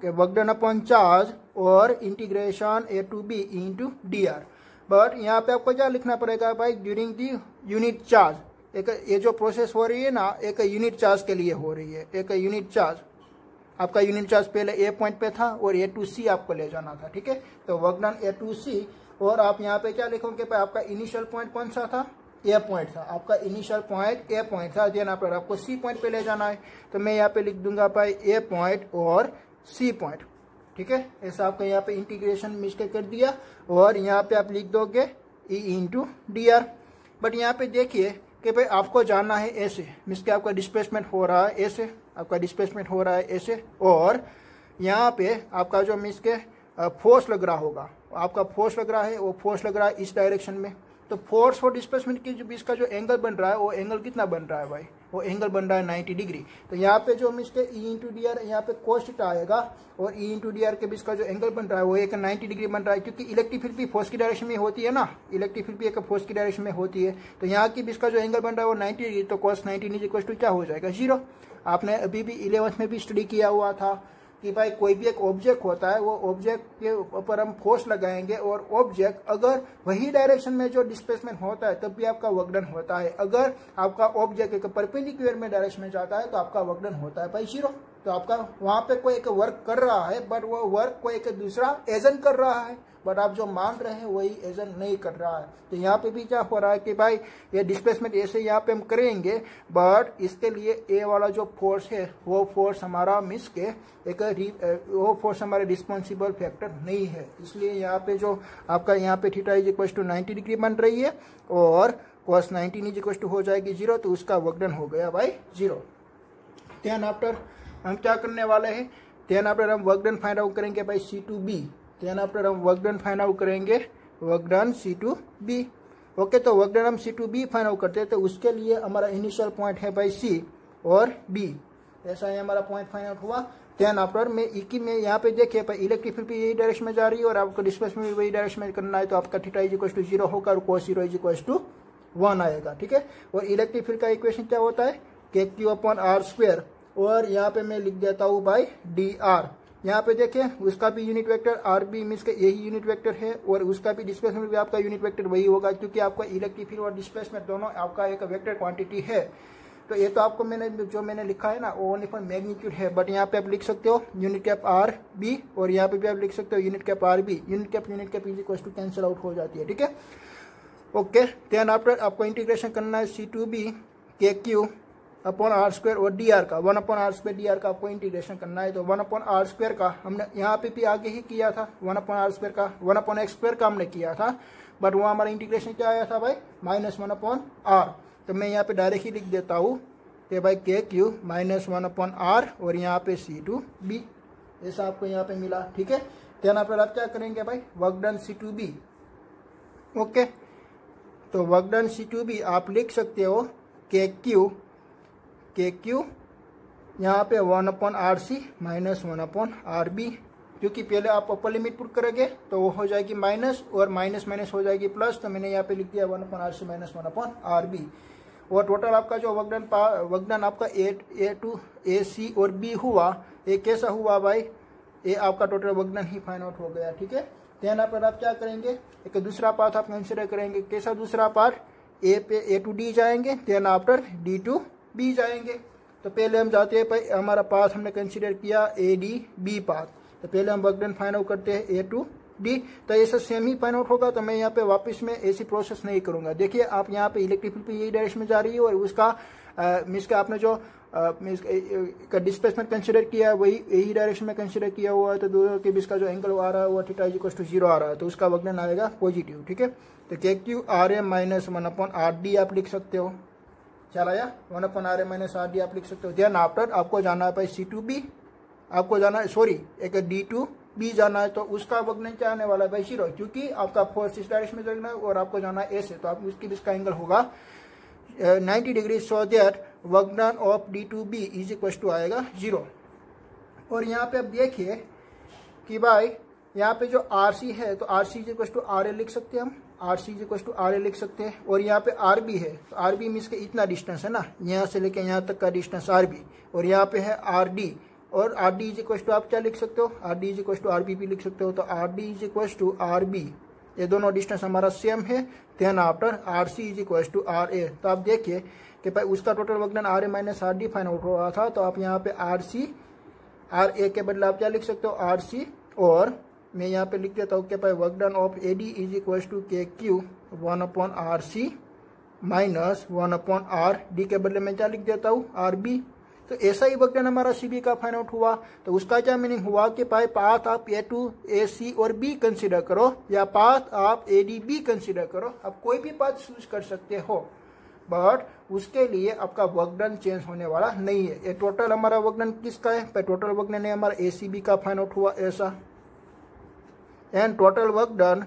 कि वर्क डन अपॉन चार्ज और integration A to B into D R, but यहाँ पे आपको क्या लिखना पड़ेगा भाई, ड्यूरिंग दी यूनिट चार्ज। एक ये जो प्रोसेस हो रही है ना, एक यूनिट चार्ज के लिए हो रही है। एक यूनिट चार्ज, आपका यूनिट चार्ज पहले ए पॉइंट पे था और ए टू सी आपको ले जाना था। ठीक है, तो work done A to C, और आप यहाँ पे क्या लिखोगे भाई, आपका इनिशियल पॉइंट कौन सा था, ए पॉइंट था, आपका इनिशियल पॉइंट ए पॉइंट था, देन पर आपको सी पॉइंट पे ले जाना है। तो मैं यहाँ पे लिख दूंगा भाई ए पॉइंट और सी पॉइंट। ठीक है, ऐसा आपका यहाँ पे इंटीग्रेशन मिस्टेक कर दिया, और यहाँ पे आप लिख दोगे E into D R. But यहाँ पे देखिए कि भाई आपको जाना है ऐसे, मीन्स के आपका डिस्प्लेसमेंट हो रहा है ऐसे, आपका डिस्प्लेसमेंट हो रहा है ऐसे, और यहाँ पे आपका जो मीन्स के फोर्स लग रहा होगा, आपका फोर्स लग रहा है, वो फोर्स लग रहा है इस डायरेक्शन में। तो फोर्स और डिस्प्लेसमेंट के बीच का जो एंगल बन रहा है, वो एंगल कितना बन रहा है भाई, वो एंगल बन रहा है 90 डिग्री। तो यहाँ पे जो मीन्स के ई इंटू डी आर, यहाँ पे कोस थीटा आएगा, और ई इंटू डी आर के बीच का जो एंगल बन रहा है वो एक 90 डिग्री बन रहा है, क्योंकि इलेक्ट्रिक फील्ड भी फोर्स की डायरेक्शन में होती है ना, इलेक्ट्रिक फील्ड भी एक फोर्स की डायरेक्शन में होती है। तो यहाँ के बीच का जो एंगल बन रहा है वो 90 डिग्री, तो cos 90 इज इक्वल टू क्या हो जाएगा, 0। आपने अभी भी 11th में भी स्टडी किया हुआ था कि भाई कोई भी एक ऑब्जेक्ट होता है, वो ऑब्जेक्ट के ऊपर हम फोर्स लगाएंगे, और ऑब्जेक्ट अगर वही डायरेक्शन में जो डिस्प्लेसमेंट होता है तब भी आपका वर्क डन होता है। अगर आपका ऑब्जेक्ट एक परपेंडिकुलर में डायरेक्शन में जाता है तो आपका वर्क डन होता है भाई 0। तो आपका वहां पे कोई एक वर्क कर रहा है, बट वो वर्क कोई एक दूसरा एजेंट कर रहा है, बट आप जो मान रहे हैं वही एजेंट नहीं कर रहा है। तो यहाँ पे भी क्या हो रहा है कि भाई ये डिस्प्लेसमेंट ऐसे यहाँ पे हम करेंगे, बट इसके लिए ए वाला जो फोर्स है वो फोर्स हमारा मिस के एक वो फोर्स हमारे रिस्पॉन्सिबल फैक्टर नहीं है। इसलिए यहाँ पे जो आपका यहाँ पे theta is equal to 90 degree बन रही है, और cos 90 इज इक्वल टू हो जाएगी 0, तो उसका वर्क डन हो गया भाई 0। देन आफ्टर हम क्या करने वाले हैं, देन आफ्टर हम वर्क डन फाइंड आउट करेंगे भाई C to B. Then after हम वर्क डन फाइंड आउट करेंगे work done C to B. Okay, तो वर्क डन हम C to B find out करते हैं, तो उसके लिए हमारा इनिशियल पॉइंट है भाई सी और बी, ऐसा ही हमारा पॉइंट फाइंड आउट हुआ। देन आफ्टर में इक्की में यहाँ पे देखिए भाई इलेक्ट्रिक फील्ड भी यही डायरेक्शन में जा रही है, और आपको डिस्प्लेसमेंट भी वही डायरेक्शन में करना है, तो आपका थीटा इज इक्वल टू 0 होगा, और cos 0 इज इक्वल टू 1 आएगा। ठीक है, और इलेक्ट्रिक फील्ड का इक्वेशन क्या होता है, के क्यू अपॉन आर स्क्वायर, और यहाँ पे मैं लिख देता हूँ बाई डी आर। यहाँ पे देखें उसका भी unit vector R B means के यही यूनिट वेक्टर है, और उसका भी डिस्प्लेसमेंट भी आपका यूनिट वेक्टर वही होगा, क्योंकि आपका इलेक्ट्रिक फील्ड और डिस्प्लेसमेंट दोनों आपका एक वेक्टर क्वांटिटी है। तो ये तो आपको मैंने लिखा है ना वो ओनली फॉर मैग्नीट्यूड है, बट यहाँ पे आप लिख सकते हो यूनिट कैप आर बी, और यहाँ पे भी आप लिख सकते हो unit cap R B. Unit cap is equal to cancel out हो जाती है, ठीक है। ओके, देन आफ्टर आपको इंटीग्रेशन करना है C2b K Q upon R square और डी आर का 1 upon R square D R का आपको इंटीग्रेशन करना है। तो 1 अपॉन आर स्क्वायर का हमने यहाँ पे भी आगे ही किया था, 1 अपॉन आर स्क्वायर का 1 अपॉन एक्स स्क्वायर का हमने किया था, बट वो हमारा इंटीग्रेशन क्या आया था भाई -1 अपॉन आर। तो मैं यहाँ पे डायरेक्ट ही लिख देता हूँ कि भाई के क्यू -1 अपॉन आर और यहाँ पे C2b, ऐसा आपको यहाँ पे मिला, ठीक है। देन आप क्या करेंगे भाई वर्क डन C2b। ओके, तो वर्क डन C2b आप लिख सकते हो के क्यू यहाँ पे 1 upon R C -1 upon R B, क्योंकि पहले आप अपर लिमिट पुट करोगे तो वो हो जाएगी माइनस और माइनस माइनस हो जाएगी प्लस, तो मैंने यहाँ पे लिख दिया 1 upon R C -1 upon R B. और टोटल आपका जो वर्क डन आपका ए टू ए सी और बी हुआ, ये कैसा हुआ भाई, ये आपका टोटल वर्क डन ही फाइंड आउट हो गया, ठीक है। देन आप क्या करेंगे, एक दूसरा पार्ट आप कंसिडर करेंगे, कैसा दूसरा पार्ट, ए पे ए टू डी जाएंगे, then after D to B जाएंगे। तो पहले हम जाते हैं भाई, हमारा पाथ हमने कंसिडर किया ए डी बी पाथ, तो पहले हम वर्क डन फाइंड आउट करते हैं ए टू डी, तो ऐसा सेम ही फाइंड आउट होगा। तो मैं यहाँ पे वापस में ऐसी प्रोसेस नहीं करूंगा। देखिए आप यहाँ पे इलेक्ट्रिक फील्ड पे यही डायरेक्शन में जा रही है और उसका मीन्स का आपने जो का डिस्प्लेसमेंट कंसिडर किया है वही यही डायरेक्शन में कंसिडर किया हुआ है, तो दोनों के बीच का जो एंगल आ रहा है वो थीटा इक्वल टू 0 आ रहा है, तो उसका वर्क डन आएगा पॉजिटिव, ठीक है। तो K Q R A -1 upon R D आप लिख सकते हो, चला या 1 upon R A -R D आप लिख सकते हो। देन आफ्टर आपको जाना है भाई C2b, आपको जाना है सॉरी एक D2b जाना है, तो उसका वर्क डन क्या आने वाला है भाई 0, क्योंकि आपका फोर्स इस डायरेक्शन में जाना है और आपको जाना है ऐसे, तो आप उसके बीच का एंगल होगा 90 degree, so that work done of D2b is equal to आएगा 0। और यहाँ पे आप देखिए कि भाई यहाँ पे जो RC है तो RC is equal to RA लिख सकते हैं हम, RC is equal to RA लिख सकते हैं। और यहाँ पे RB है, तो RB मीन्स के इतना डिस्टेंस है ना, यहाँ से लेके यहाँ तक का डिस्टेंस RB, और यहाँ पे है RD, और RD इज इक्वल टू आप क्या लिख सकते हो, RD is equal to RB भी लिख सकते हो, तो RD is equal to RB, ये दोनों डिस्टेंस हमारा सेम है। Then after RC is equal to RA, तो आप देखिए कि भाई उसका total work done RA -R D find out हो रहा था, तो आप यहाँ पे RA के बदले आप क्या लिख सकते हो RC, और मैं यहाँ पे लिख देता हूँ कि भाई work done of AD is equal to K Q 1 upon RC -1 upon RD के बदले मैं क्या लिख देता हूँ RB। तो ऐसा ही वर्क डन हमारा CB का फाइंड आउट हुआ। तो उसका क्या मीनिंग हुआ कि भाई पाथ आप A टू A C और B कंसिडर करो या पाथ आप AD B कंसिडर करो, आप कोई भी पाथ चूज कर सकते हो, बट उसके लिए आपका वर्क डन चेंज होने वाला नहीं है। ये टोटल हमारा वर्क डन किसका है, टोटल वर्क डन है हमारा ACB का फाइंड आउट हुआ ऐसा, एंड टोटल वर्क डन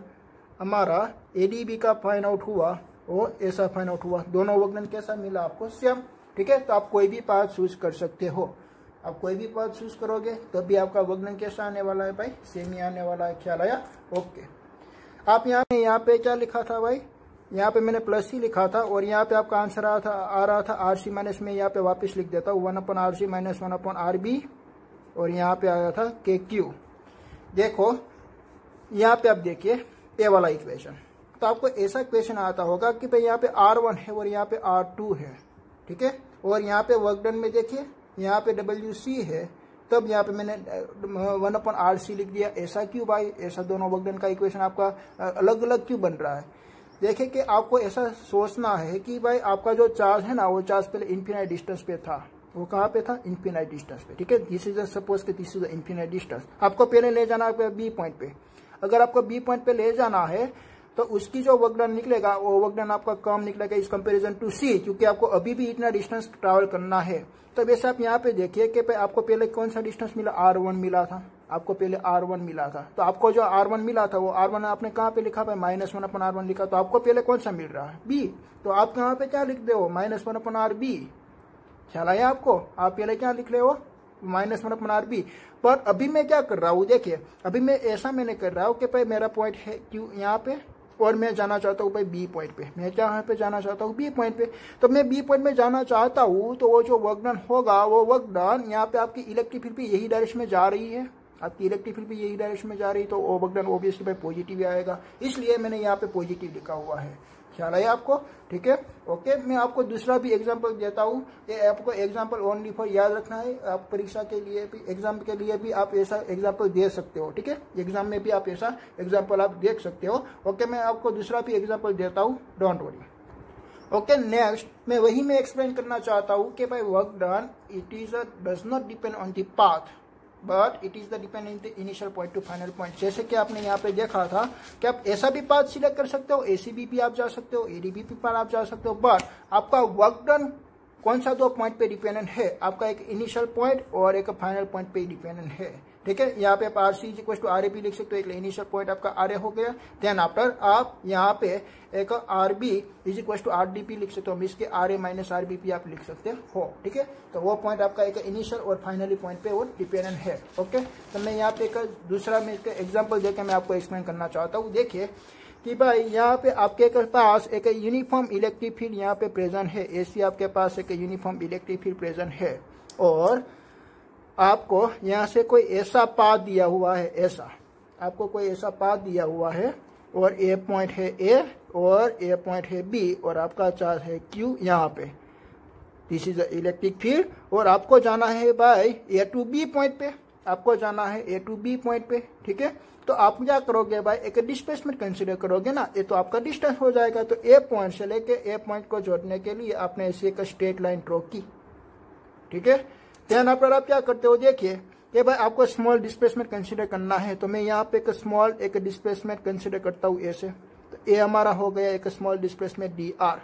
हमारा ADB का फाइंड आउट हुआ वो ऐसा फाइंड आउट हुआ। दोनों वर्क डन कैसा मिला आपको, सेम, ठीक है। तो आप कोई भी पाथ चूज कर सकते हो, आप कोई भी पाथ चूज करोगे तब भी आपका वर्क डन कैसा आने वाला है भाई, सेम ही आने वाला है, ख्याल आया। ओके, आप यहाँ पे क्या लिखा था भाई, यहाँ पे मैंने प्लस ही लिखा था, और यहाँ पे आपका आंसर आ रहा था RC माइनस, में यहाँ पे वापस लिख देता हूँ 1 अपॉन RC -1 अपॉन RB, और यहाँ पे आया था KQ। देखो यहाँ पे आप देखिए ए वाला इक्वेशन, तो आपको ऐसा इक्वेशन आता होगा कि भाई यहाँ पे R1 है और यहाँ पे R2 है, ठीक है। और यहाँ पे वर्क डन में देखिए यहाँ पे WC है, तब यहाँ पे मैंने 1 अपॉन RC लिख दिया। ऐसा क्यों भाई, ऐसा दोनों वर्क डन का इक्वेशन आपका अलग अलग क्यों बन रहा है। देखिए कि आपको ऐसा सोचना है कि भाई आपका जो चार्ज है ना, वो चार्ज पहले इन्फिनाइट डिस्टेंस पे था, वो कहाँ पे था, इन्फिनाइट डिस्टेंस पे, ठीक है। दिस इज सपोज कि दिस इज इन्फिनाइट डिस्टेंस, आपको पहले ले जाना है B पॉइंट पे। अगर आपको B पॉइंट पे ले जाना है तो उसकी जो वर्क डन निकलेगा वो वर्क डन आपका कम निकलेगा इस कंपैरिजन टू C, क्योंकि आपको अभी भी इतना डिस्टेंस ट्रैवल करना है। तो वैसे आप यहाँ पे देखिए कि आपको पहले कौन सा डिस्टेंस मिला, R1 मिला था, आपको पहले R1 मिला था। तो आपको जो R1 मिला था वो R1 आपने कहाँ पे लिखा भाई -1 अपॉन R1 लिखा, तो आपको पहले कौन सा मिल रहा है B, तो आप कहाँ पे क्या लिख दे हो -1 अपॉन RB, ख्याल आया आपको, आप पहले क्या लिख रहे हो -1 अपॉन RB। पर अभी मैं क्या कर रहा हूँ, देखिए अभी मैं ऐसा मैंने कर रहा हूँ कि भाई मेरा पॉइंट है क्यों यहाँ पे, और मैं जाना चाहता हूँ भाई B पॉइंट पे, मैं यहाँ पे जाना चाहता हूँ B पॉइंट पे। तो मैं B पॉइंट में जाना चाहता हूँ तो वो जो वर्क डन होगा वो वर्क डन यहाँ पे आपकी इलेक्ट्रिक फील्ड भी यही डायरेक्शन में जा रही है, आपकी इलेक्ट्रिक फील्ड भी यही डायरेक्शन में जा रही है, तो वो वर्क डन ऑब्वियसली भाई पॉजिटिव आएगा, इसलिए मैंने यहाँ पे पॉजिटिव लिखा हुआ है। ख्याल है आपको? ठीक है, ओके। मैं आपको दूसरा भी एग्जांपल देता हूँ, ये आपको एग्जांपल ओनली फॉर याद रखना है। आप परीक्षा के लिए भी, एग्जाम के लिए भी आप ऐसा एग्जांपल दे सकते हो। ठीक है, एग्जाम में भी आप ऐसा एग्जांपल आप देख सकते हो। ओके, मैं आपको दूसरा भी एग्जांपल देता हूँ, डोंट वरी। ओके, नेक्स्ट मैं वही मैं एक्सप्लेन करना चाहता हूँ कि भाई work done it is does not depend on the path but it is the depend in the initial point two final point. जैसे कि आपने यहाँ पे देखा था कि आप ऐसा भी पाथ सिलेक्ट कर सकते हो, एसीबी भी आप जा सकते हो, एडीबी पर आप जा सकते हो, बट आपका वर्क डन कौन सा दो पॉइंट पे डिपेंडेंट है? आपका एक इनिशियल पॉइंट और एक फाइनल पॉइंट पे डिपेंडेंट है। ठीक है, यहाँ पे आप R C equal to R A P लिख सकते हो, एक इनिशियल पॉइंट आपका आर ए हो गया। देन आफ्टर आप यहाँ पे एक R B is equal to R D P लिख सकते हो, मीन्स के R A minus R B P आप लिख सकते हो। ठीक है, तो वो पॉइंट आपका एक इनिशियल और फाइनली पॉइंट पे वो डिपेंडेंट है। ओके, तो मैं यहाँ पे एक दूसरा मैं इसका एग्जाम्पल देकर मैं आपको एक्सप्लेन करना चाहता हूँ। देखिए कि भाई यहाँ पे आपके पास एक यूनिफॉर्म इलेक्ट्रिक फील्ड यहाँ पे प्रेजेंट है, एसी आपके पास एक यूनिफॉर्म इलेक्ट्रिक फील्ड प्रेजेंट है, और आपको यहाँ से कोई ऐसा पाथ दिया हुआ है, ऐसा आपको कोई ऐसा पाथ दिया हुआ है, और ए पॉइंट है ए और ए पॉइंट है बी, और आपका चार्ज है क्यू यहाँ पे। दिस इज इलेक्ट्रिक फील्ड, और आपको जाना है by A to B point पे, आपको जाना है ए टू बी पॉइंट पे। ठीक है, तो आप क्या करोगे भाई, एक डिस्प्लेसमेंट कंसीडर करोगे ना, ये तो आपका डिस्टेंस हो जाएगा। तो ए पॉइंट से लेके ए पॉइंट को जोड़ने के लिए आपने ऐसी एक स्ट्रेट लाइन ड्रॉ की। ठीक है, ध्यान पर आप क्या करते हो, देखिए कि भाई आपको स्मॉल डिस्प्लेसमेंट कंसीडर करना है, तो मैं यहाँ पे एक स्मॉल एक डिस्प्लेसमेंट कंसीडर करता हूँ ए से। तो ए हमारा हो गया एक स्मॉल डिस्प्लेसमेंट डी आर,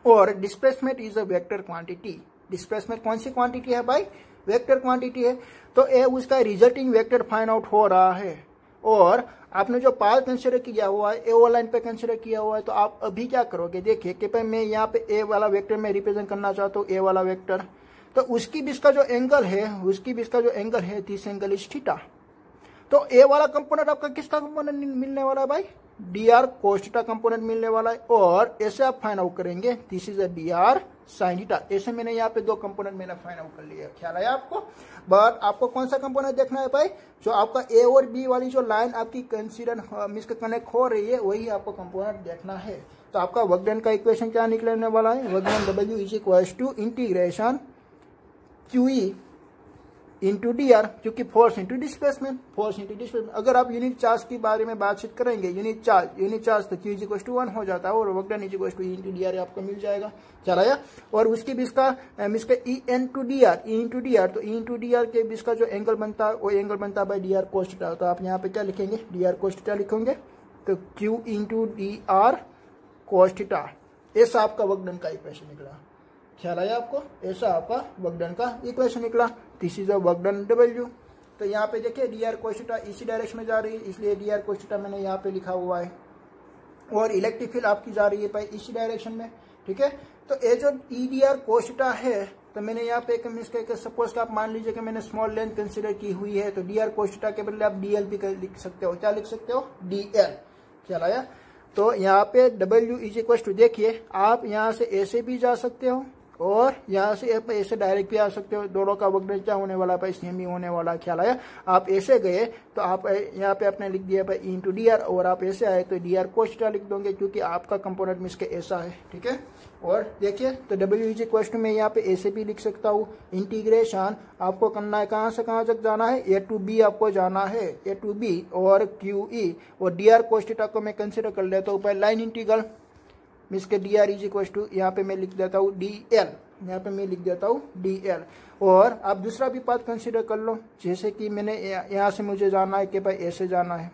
और displacement is a vector quantity. Displacement कौन सी क्वांटिटी है भाई? वेक्टर क्वांटिटी है। तो ए उसका रिजल्टिंग वेक्टर फाइंड आउट हो रहा है, और आपने जो पाथ कंसीडर किया हुआ है ए ओ लाइन पे कंसीडर किया हुआ है। तो आप अभी क्या करोगे, देखिए कि भाई मैं यहाँ पे ए वाला वेक्टर में रिप्रेजेंट करना चाहता हूँ, ए वाला वेक्टर, तो उसकी बीच का जो एंगल है, उसकी बीच का जो एंगल है, दिस एंगल इज थीटा। तो ए वाला कंपोनेंट आपका किसका कंपोनेंट मिलने वाला है भाई? D R cos theta component मिलने वाला है, और ऐसे आप फाइंड आउट करेंगे, this is a D R sine theta. ऐसे मैंने यहाँ पे दो कंपोनेंट मैंने फाइंड आउट कर लिया। ख्याल है आपको? बट आपको कौन सा कंपोनेंट देखना है भाई? जो आपका ए और बी वाली जो लाइन आपकी कंसीडर मिस कनेक्ट हो रही है, वही आपको कंपोनेंट देखना है। तो आपका वर्क डन का इक्वेशन क्या निकलने वाला है? Work done W is equal to integration QE into D R, क्योंकि force into displacement, force into displacement. अगर आप यूनिट चार्ज के बारे में बातचीत करेंगे, यूनिट चार्ज तो Q इज इक्वल टू 1 हो जाता है, और work done is equal to into D R आपको मिल जाएगा। चला, और उसके बीच का ई इंटू डी आर, तो ई इंटू डी आर के बीच का जो एंगल बनता है, वो एंगल बनता है by D R cos theta. तो आप यहाँ पे क्या लिखेंगे? डी आर कोस थीटा लिखेंगे, तो Q into D R cos theta. ऐसा आपका वर्क डन का इक्वेशन निकला। ख्याल आया आपको? ऐसा आपका वर्क डन का इक्वेशन निकला। This is a work done W. तो यहाँ पे देखिए डी आर कोस थीटा इसी डायरेक्शन में जा रही है, इसलिए डी आर कोस थीटा मैंने यहाँ पे लिखा हुआ है, और इलेक्ट्रिक फील्ड आपकी जा रही है भाई इसी डायरेक्शन में। ठीक है, तो ये जो E D R cos theta है, तो मैंने यहाँ पे एक सपोज आप मान लीजिए कि मैंने स्मॉल लेंथ कंसिडर की हुई है, तो डी आर कोस थीटा के बदले आप डीएल भी लिख सकते हो। क्या लिख सकते हो? डीएल। ख्याल आया? तो यहाँ पे डब्ल्यू इज इक्वल टू, देखिए आप यहाँ से ऐसे भी जा सकते हो, और यहाँ से ऐसे डायरेक्ट भी आ सकते हो। दोनों का वर्क डन क्या होने वाला है? सेम ही होने वाला। ख्याल आया? आप ऐसे गए तो आप यहाँ पे आपने लिख दिया भाई इंटू डी आर, और आप ऐसे आए तो डी आर कोस थीटा लिख दोगे, क्योंकि आपका कंपोनेंट मिस के ऐसा है। ठीक है, और देखिए तो डब्ल्यू इज इक्वल टू मैं यहाँ पे ऐसे भी लिख सकता हूँ। इंटीग्रेशन आपको करना है, कहाँ से कहाँ तक जाना है? ए टू बी आपको जाना है, ए टू बी, और क्यू ई, और डी आर कोस थीटा को मैं कंसिडर कर लेता हूँ भाई लाइन इंटीग्रल, मीन्स के D R is equal to यहाँ पे मैं लिख देता हूँ डी एल, यहाँ पे मैं लिख देता हूँ डी एल। और आप दूसरा भी पाथ कंसीडर कर लो, जैसे कि मैंने यहाँ से मुझे जाना है कि भाई ऐसे जाना है,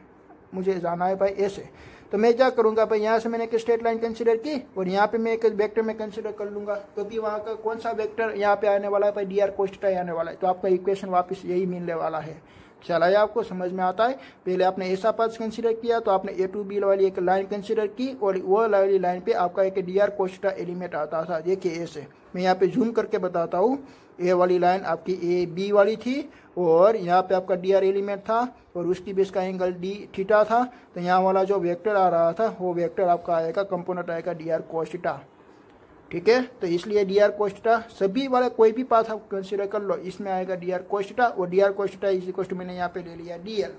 मुझे जाना है भाई ऐसे, तो मैं क्या करूँगा भाई यहाँ से मैंने एक स्ट्रेट लाइन कंसीडर की, और यहाँ पे मैं एक वेक्टर में कंसीडर कर लूँगा, तो भी वहाँ का कौन सा वेक्टर यहाँ पे आने वाला है भाई? डी आर कोस थीटा आने वाला है। तो आपका इक्वेशन वापस यही मिलने वाला है। चला है? आपको समझ में आता है? पहले आपने ऐसा पाथ कंसीडर किया, तो आपने ए टू बी वाली एक लाइन कंसीडर की, और वो वाली लाइन पे आपका एक D R cos theta element आता था। देखिए ऐसे मैं यहाँ पे जूम करके बताता हूँ। ए वाली लाइन आपकी ए बी वाली थी, और यहाँ पे आपका डी आर एलिमेंट था, और उसकी बेस का एंगल डी थीटा था। तो यहाँ वाला जो वेक्टर आ रहा था, वो वेक्टर आपका आएगा, कंपोनेंट आएगा डी आर कोस थीटा। ठीक है, तो इसलिए डी आर कोस थीटा सभी वाले कोई भी पाथ आप कंसीडर कर लो, इसमें आएगा डी आर कोस थीटा, और D R cos theta is equal to मैंने यहाँ पे ले लिया डी एल।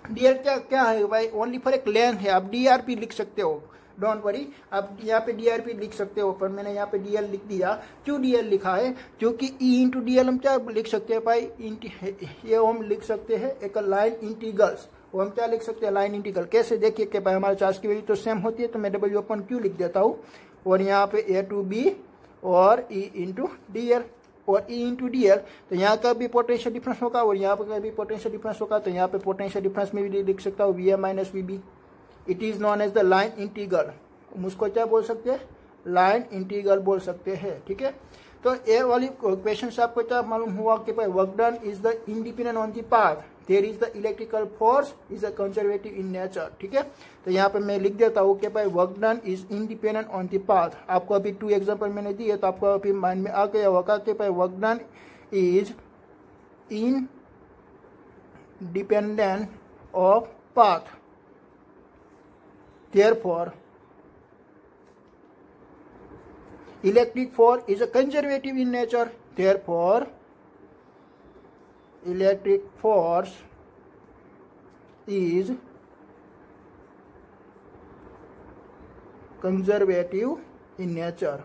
डी एल क्या क्या है भाई? ओनली फॉर एक लेंथ है, आप डी आर भी लिख सकते हो, डोंट वरी। आप यहाँ पे DRP लिख सकते हो, पर मैंने यहाँ पे DL लिख दिया। क्यों DL लिखा है? क्योंकि E इंटू DL हम क्या लिख सकते हैं भाई, ये हम लिख सकते हैं एक लाइन इंटीग्रल्स। वो हम क्या लिख सकते हैं, लाइन इंटीग्रल। कैसे? देखिए कि भाई हमारे चार्ज की वैल्यू तो सेम होती है, तो मैं W/Q लिख देता हूँ, और यहाँ पे A टू B और E इंटू DL, और E इंटू DL, तो यहाँ का भी पोटेंशियल डिफरेंस होगा और यहाँ पर भी पोटेंशियल डिफरेंस होगा। तो यहाँ पे पोटेंशियल डिफरेंस में भी लिख सकता हूँ VA minus VB। It is known as the line integral. उसको क्या बोल सकते हैं, लाइन इंटीग्रल बोल सकते हैं, ठीक है। तो ये वाली क्वेश्चन से आपको क्या मालूम हुआ कि भाई work done is the independent on the path, there is the electrical force is a conservative in nature, ठीक है। तो यहाँ पे मैं लिख देता हूँ कि भाई work done is independent on the path. आपको अभी 2 एग्जाम्पल मैंने दिए, तो आपको अभी माइंड में आ गया होगा कि भाई work done is independent of path, therefore electric force is a conservative in nature, therefore electric force is conservative in nature,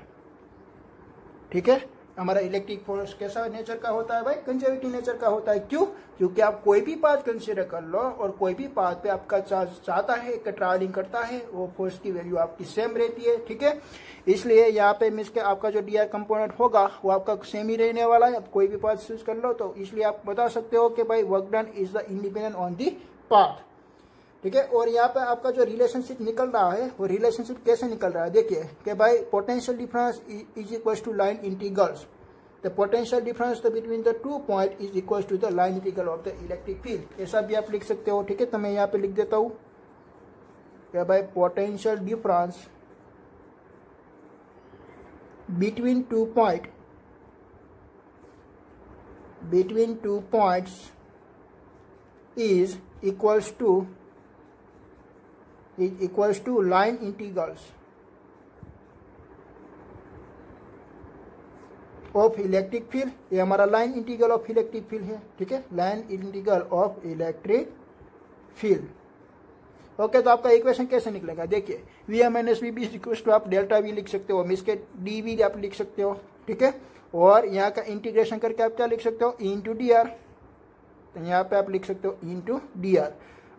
ठीक है। हमारा इलेक्ट्रिक फोर्स कैसा नेचर का होता है भाई, कंजर्वेटिव नेचर का होता है। क्यों? क्योंकि आप कोई भी पाथ कंसीडर कर लो और कोई भी पाथ पे आपका चार्ज चाहता है कि ट्रैवलिंग करता है, वो फोर्स की वैल्यू आपकी सेम रहती है, ठीक है। इसलिए यहाँ पे मीन्स के आपका जो DR कंपोनेंट होगा वो आपका सेम ही रहने वाला है। आप कोई भी पाथ चूज कर लो, तो इसलिए आप बता सकते हो कि भाई work done is the independent on the path, ठीक है। और यहाँ पे आपका जो रिलेशनशिप निकल रहा है, वो रिलेशनशिप कैसे निकल रहा है, देखिए कि भाई potential difference is equal to line integrals. The potential difference between the 2 point is equal to the line integral of the electric field. ऐसा भी आप लिख सकते हो, ठीक है। तो मैं यहाँ पे लिख देता हूँ कि भाई potential difference between 2 points is equals to line integrals of electric field. ये हमारा line integral of electric field है, ठीक है, line integral of electric field. Okay, तो आपका इक्वेशन कैसे निकलेगा, देखिए VA minus VB equal to आप डेल्टा V लिख सकते हो, इसके DV आप लिख सकते हो, ठीक है। और यहाँ का इंटीग्रेशन करके आप क्या लिख सकते हो, E इंटू DR। तो यहाँ पे आप लिख सकते हो E इंटू DR,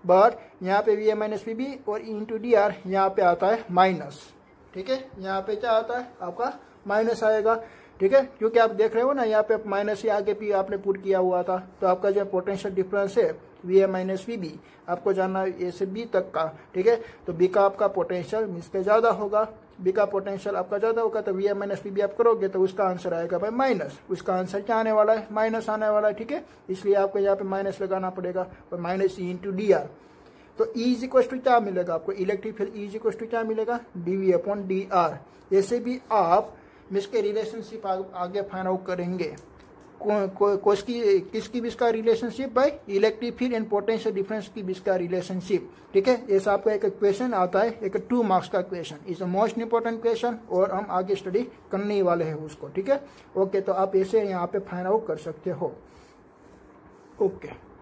बट यहाँ पे VA माइनस VB और E इंटू DR यहाँ पे आता है माइनस, ठीक है। यहाँ पे क्या आता है आपका माइनस आएगा, ठीक है, क्योंकि आप देख रहे हो ना यहाँ पे माइनस ही आगे भी आपने पुट किया हुआ था। तो आपका जो पोटेंशियल डिफरेंस है VA माइनस VB आपको जानना है A से B तक का, ठीक है। तो B का आपका पोटेंशियल मीन्स के ज्यादा होगा, B का पोटेंशियल आपका ज्यादा होगा, तो VA माइनस VB आप करोगे तो उसका आंसर आएगा भाई माइनस। उसका आंसर क्या आने वाला है, माइनस आने वाला है, ठीक है। इसलिए आपको यहाँ पे माइनस लगाना पड़ेगा, और माइनस E इंटू DR। तो E इज इक्वल टू क्या मिलेगा आपको, electric field E is equal to क्या मिलेगा, dV अपॉन dr। ऐसे भी आप इसके रिलेशनशिप आगे फाइंड आउट करेंगे। किसकी भी इसका रिलेशनशिप भाई, electric field and potential difference की भी इसका रिलेशनशिप, ठीक है। ऐसा आपका एक क्वेश्चन आता है, एक 2 मार्क्स का question, is a most important question, और हम आगे स्टडी करने वाले हैं उसको, ठीक है। ओके, तो आप ऐसे यहाँ पे फाइंड आउट कर सकते हो। ओके।